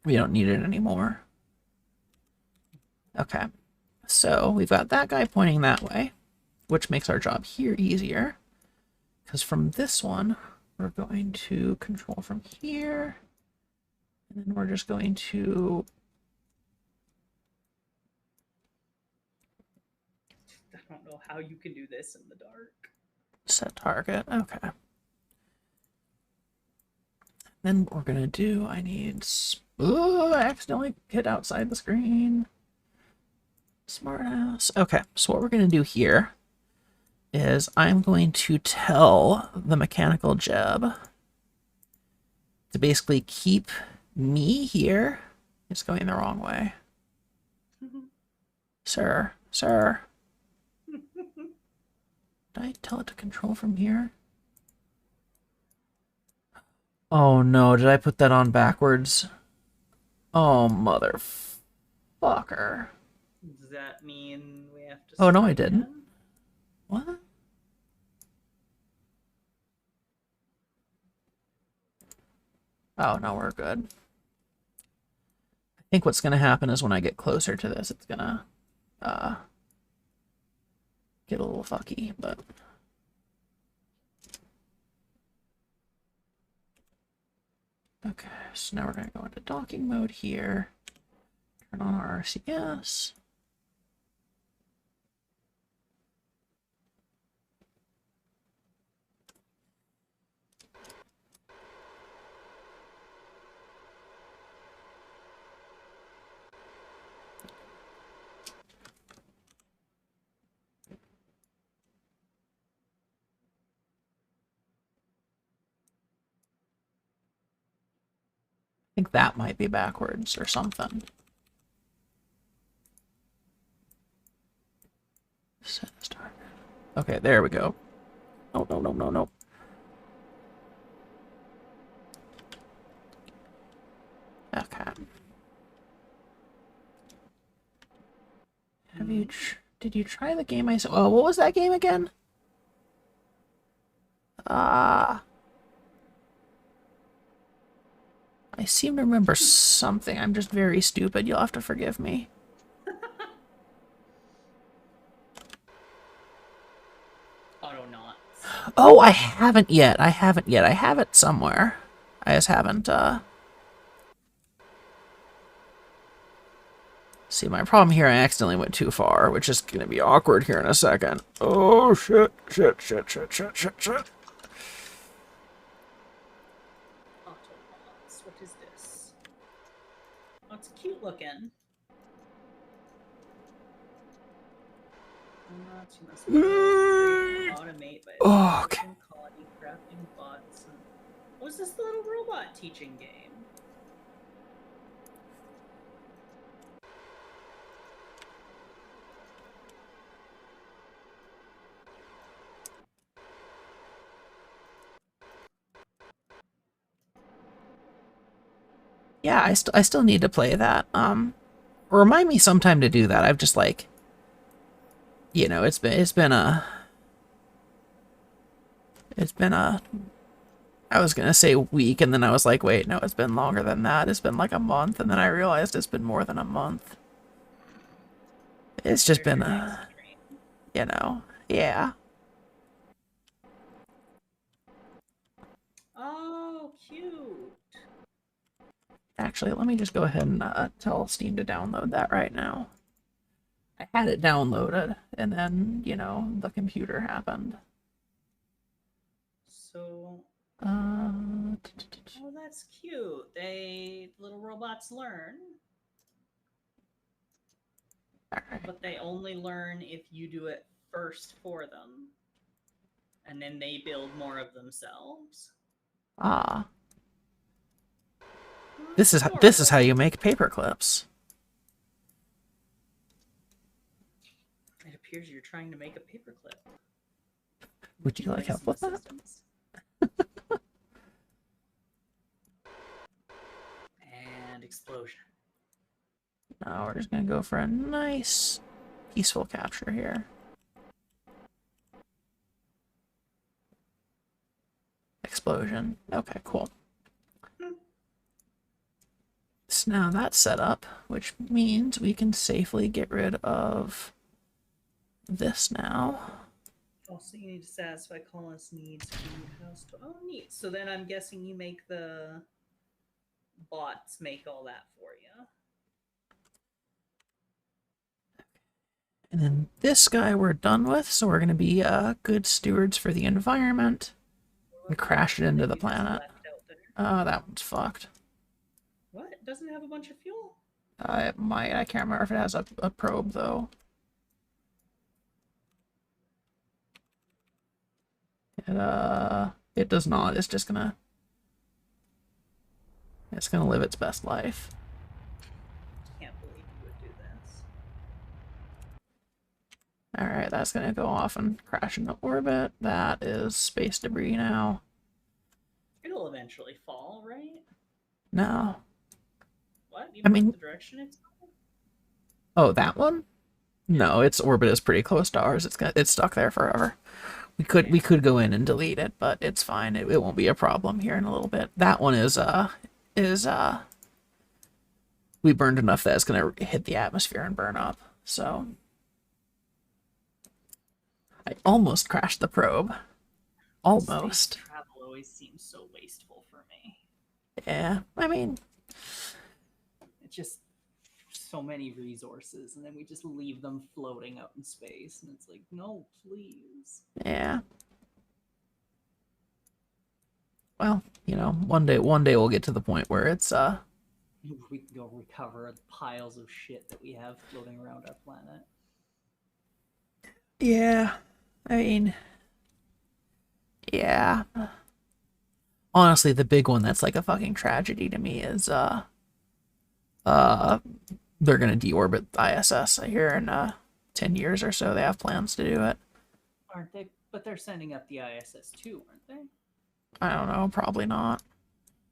We don't need it anymore. Okay. So we've got that guy pointing that way, which makes our job here easier. Because from this one, we're going to control from here. And then we're just going to... I don't know how you can do this in the dark. Set target. Okay. Then what we're going to do, I need... Ooh, I accidentally hit outside the screen. Smartass. Okay, so what we're going to do here is I'm going to tell the mechanical jeb to basically keep me here. It's going the wrong way. Sir. Did I tell it to control from here? Oh no, did I put that on backwards? Oh, motherfucker. Does that mean we have to... Oh, no, I start didn't. again? What? Oh, no, we're good. I think what's going to happen is when I get closer to this, it's going to get a little fucky, but... Okay, so now we're going to go into docking mode here. Turn on our RCS. think that might be backwards or something. Set start. Okay, there we go. No, no, no, no, no. Okay. Have you? Did you try the game I said? Oh, what was that game again? I seem to remember something. I'm just very stupid. You'll have to forgive me. Autonauts. Oh, I haven't yet. I haven't yet. I have it somewhere. I just haven't, See, my problem here, I accidentally went too far, which is gonna be awkward here in a second. Oh, shit, shit, shit, shit, shit, shit, shit. Autobots. What is this? Oh, it's cute looking. Autobots, you must automate by Oh, okay. colony crafting bots. And... What's this little robot teaching game? Yeah, I still need to play that. Remind me sometime to do that. I've just like, you know, it's been a I was gonna say week, and then I was like, wait, no, it's been longer than that. It's been like a month, and then I realized it's been more than a month. It's just been you know, yeah. Oh, cute. Actually, let me just go ahead and tell Steam to download that right now. I had it downloaded, and then, you know, the computer happened. So, Uh, oh, that's cute. Little robots learn, Alright. but they only learn if you do it first for them, and then they build more of themselves. Ah. Oh, This is adorable. how you make paper clips. It appears you're trying to make a paperclip. Would you like help some with that? assistance? And explosion. No, we're just gonna go for a nice, peaceful capture here. Explosion. Okay, cool. So now that's set up, which means we can safely get rid of this now. Also, you need to satisfy colonists' needs. Food, house. Oh, neat. So then I'm guessing you make the bots make all that for you. And then this guy we're done with, so we're going to be good stewards for the environment and crash it into the You just planet. left out there. Oh, that one's fucked. What? It doesn't have a bunch of fuel? It might. I can't remember if it has a probe, though. It does not. It's just gonna... It's gonna live its best life. Can't believe you would do this. Alright, that's gonna go off and crash into orbit. That is space debris now. It'll eventually fall, right? No. What? You I mean- the direction it's going? Oh, that one? No, its orbit is pretty close to ours. It's stuck there forever. We could go in and delete it, but it's fine. It won't be a problem here in a little bit. That one is we burned enough that it's gonna hit the atmosphere and burn up. So I almost crashed the probe. Almost. Space travel always seems so wasteful for me. Yeah. I mean, It's just so many resources, and then we just leave them floating out in space, and it's like, no, please. yeah. Well, you know, one day we'll get to the point where it's We can go recover the piles of shit that we have floating around our planet. yeah. I mean, yeah. honestly, the big one that's like a fucking tragedy to me is they're gonna deorbit ISS here in 10 years or so. They have plans to do it. Aren't they? But they're sending up the ISS too, aren't they? I don't know, probably not.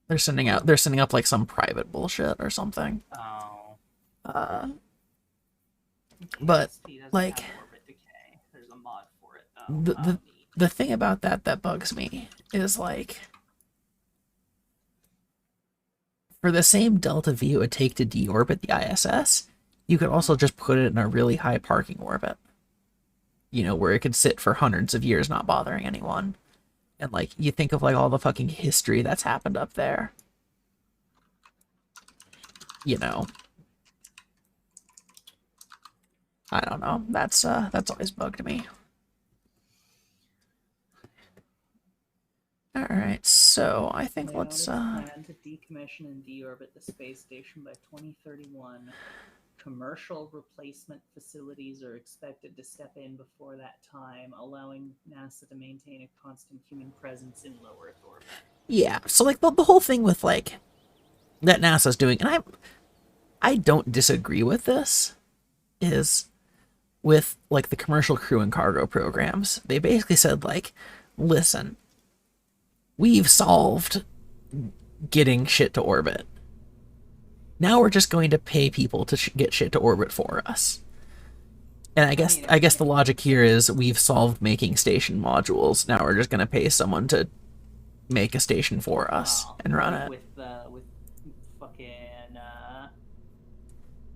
They're sending up like some private bullshit or something. Oh. Uh but KSP doesn't like have orbit decay. There's a mod for it though. the Neat. the thing about that bugs me is like for the same delta V it would take to deorbit the ISS, you could also just put it in a really high parking orbit. You know, where it could sit for hundreds of years not bothering anyone. And like you think of like all the fucking history that's happened up there. You know. I don't know. That's always bugged me. Alright, so I think let's Plan to decommission and deorbit the space station by 2031. Commercial replacement facilities are expected to step in before that time, allowing NASA to maintain a constant human presence in low Earth orbit. yeah, so like the whole thing with like that NASA's doing, and I don't disagree with this, is with like the commercial crew and cargo programs. They basically said like, listen, we've solved getting shit to orbit. Now we're just going to pay people to get shit to orbit for us. And I guess the logic here is we've solved making station modules. Now we're just going to pay someone to make a station for us and run it. With fucking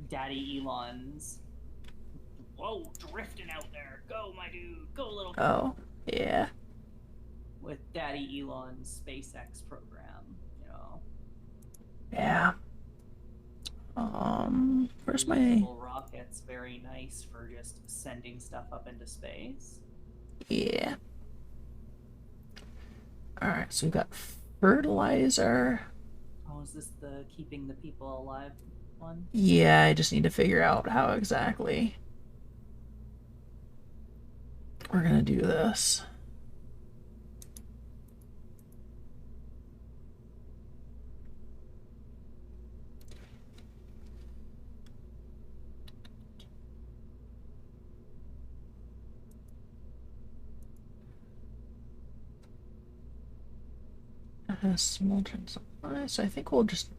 Daddy Elon's. Whoa, drifting out there. Go, my dude. Go, little. Oh, yeah. With Daddy Elon's SpaceX program, you know. Yeah. Where's my... Reusable rockets, very nice for just sending stuff up into space. Yeah. Alright, so we've got fertilizer. Oh, is this the keeping the people alive one? Yeah, I just need to figure out how exactly we're gonna do this. Smoldering supply. So I think we'll just.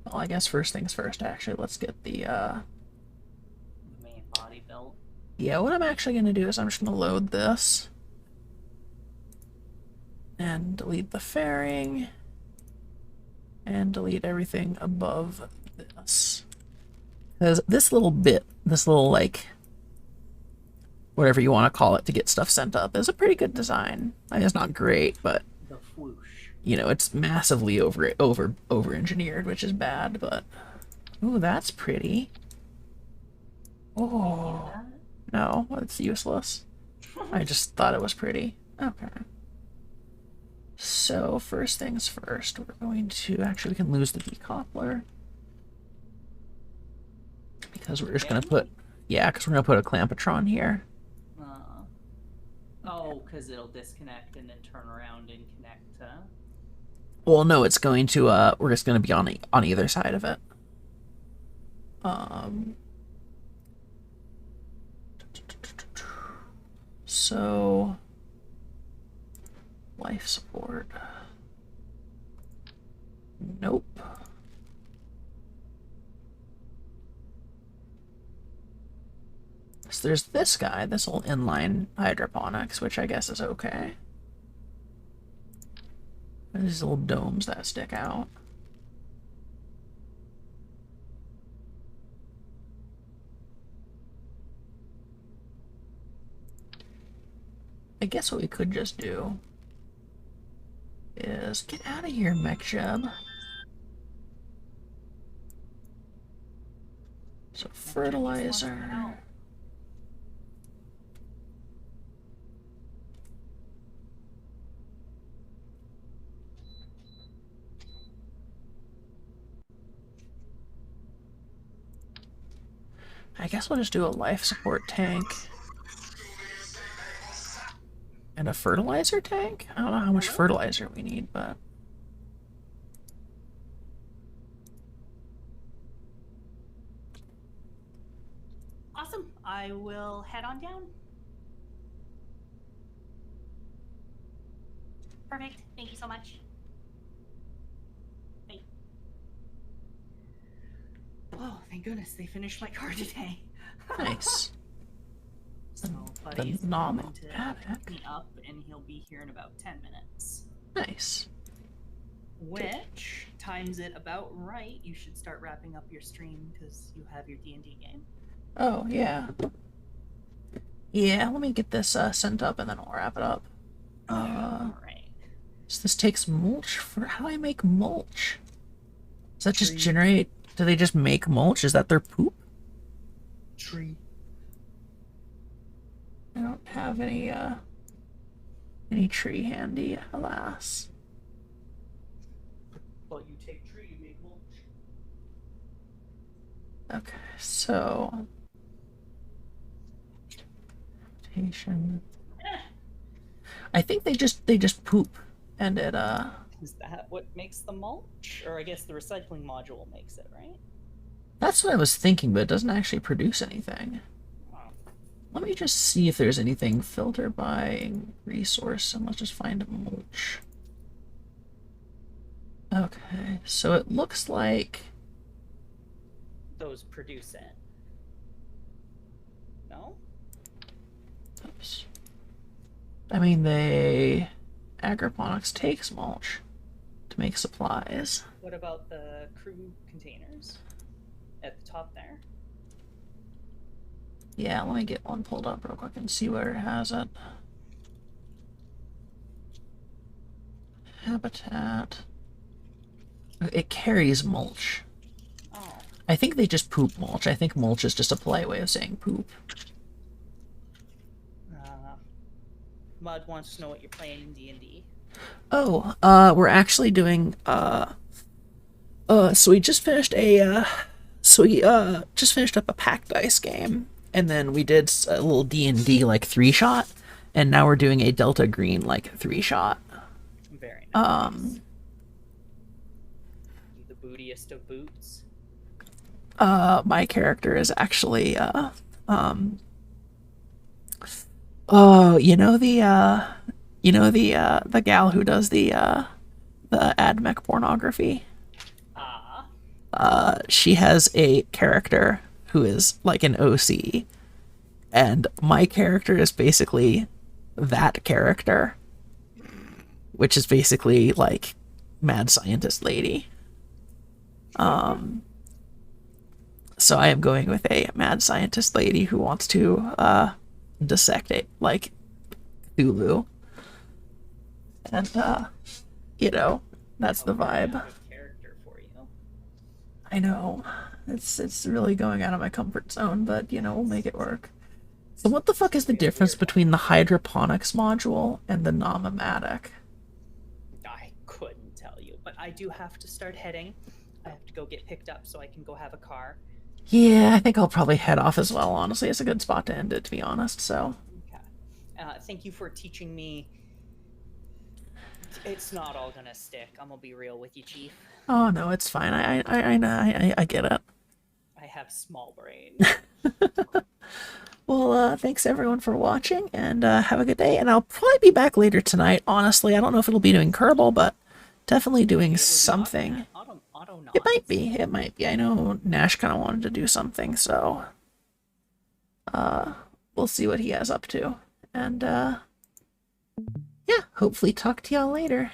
Well, I guess first things first. Actually, let's get the. Main body built. Yeah, what I'm actually gonna do is I'm just gonna load this and delete the fairing and delete everything above this. Because this little bit, this little like whatever you want to call it to get stuff sent up, is a pretty good design. I mean, it's not great, but The whoosh. you know, it's massively over engineered, which is bad, but ooh, that's pretty. Oh, no, it's useless. I just thought it was pretty. Okay. So first things first, we're going to actually we can lose the decoupler because we're just gonna put because we're gonna put a clampetron here. Oh, because it'll disconnect and then turn around and connect to... Well, no, it's going to, we're just going to be on either side of it. So, life support. Nope. So there's this guy, this little inline hydroponics, which I guess is okay. There's these little domes that stick out. I guess what we could just do is get out of here, MechJeb. So fertilizer. I guess we'll just do a life support tank. And a fertilizer tank? I don't know how much fertilizer we need, but... Awesome. I will head on down. Perfect. Thank you so much. Bye. Oh, thank goodness they finished my car today. Nice. So, The buddy's nom going to attic. pick me up, and he'll be here in about 10 minutes. Nice. Which times it about right. You should start wrapping up your stream because you have your D&D game. Oh, yeah. Yeah, let me get this sent up and then I'll wrap it up. All right. So this takes mulch for... How do I make mulch? Does that just Tree. generate... Do they just make mulch? Is that their poop? Tree. I don't have any tree handy, alas. Well, you take tree, you make mulch. Okay, so... Vegetation. I think they just poop and it Is that what makes the mulch? Or I guess the recycling module makes it, right? that's what I was thinking, but it doesn't actually produce anything. Oh. Let me just see if there's anything filter by resource and let's just find mulch. Okay, so it looks like Those produce it. No? oops. I mean agroponics takes mulch to make supplies. What about the crew containers at the top there? Yeah, let me get one pulled up real quick and see where it has it. Habitat. It carries mulch. Oh. I think they just poop mulch. I think mulch is just a polite way of saying poop. Mud wants to know what you're playing in D&D. Oh, we're actually doing, so we just finished just finished up a pack dice game, and then we did a little D&D, like, 3-shot, and now we're doing a Delta Green, like, 3-shot. Very nice. The bootiest of boots. My character is actually, oh, you know the gal who does the AdMech pornography? She has a character who is like an OC, and my character is basically that character, which is basically like mad scientist lady. So I am going with a mad scientist lady who wants to dissect it like Cthulhu, and that's the vibe. Character for you. I know it's really going out of my comfort zone, but we'll make it work. So what the fuck is the difference between the hydroponics module and the Nomomatic? I couldn't tell you, but I do have to start heading. I have to go get picked up so I can go have a car. Yeah, I think I'll probably head off as well, honestly. It's a good spot to end it, to be honest, so. Okay. Thank you for teaching me. It's not all gonna stick. I'm gonna be real with you, Chief. Oh, no, it's fine. I get it. I have small brain. Well, thanks everyone for watching, and have a good day. And I'll probably be back later tonight, honestly. I don't know if it'll be doing Kerbal, but definitely doing something. It might be. It might be. I know Nash kind of wanted to do something, so we'll see what he has up to. And yeah, hopefully talk to y'all later.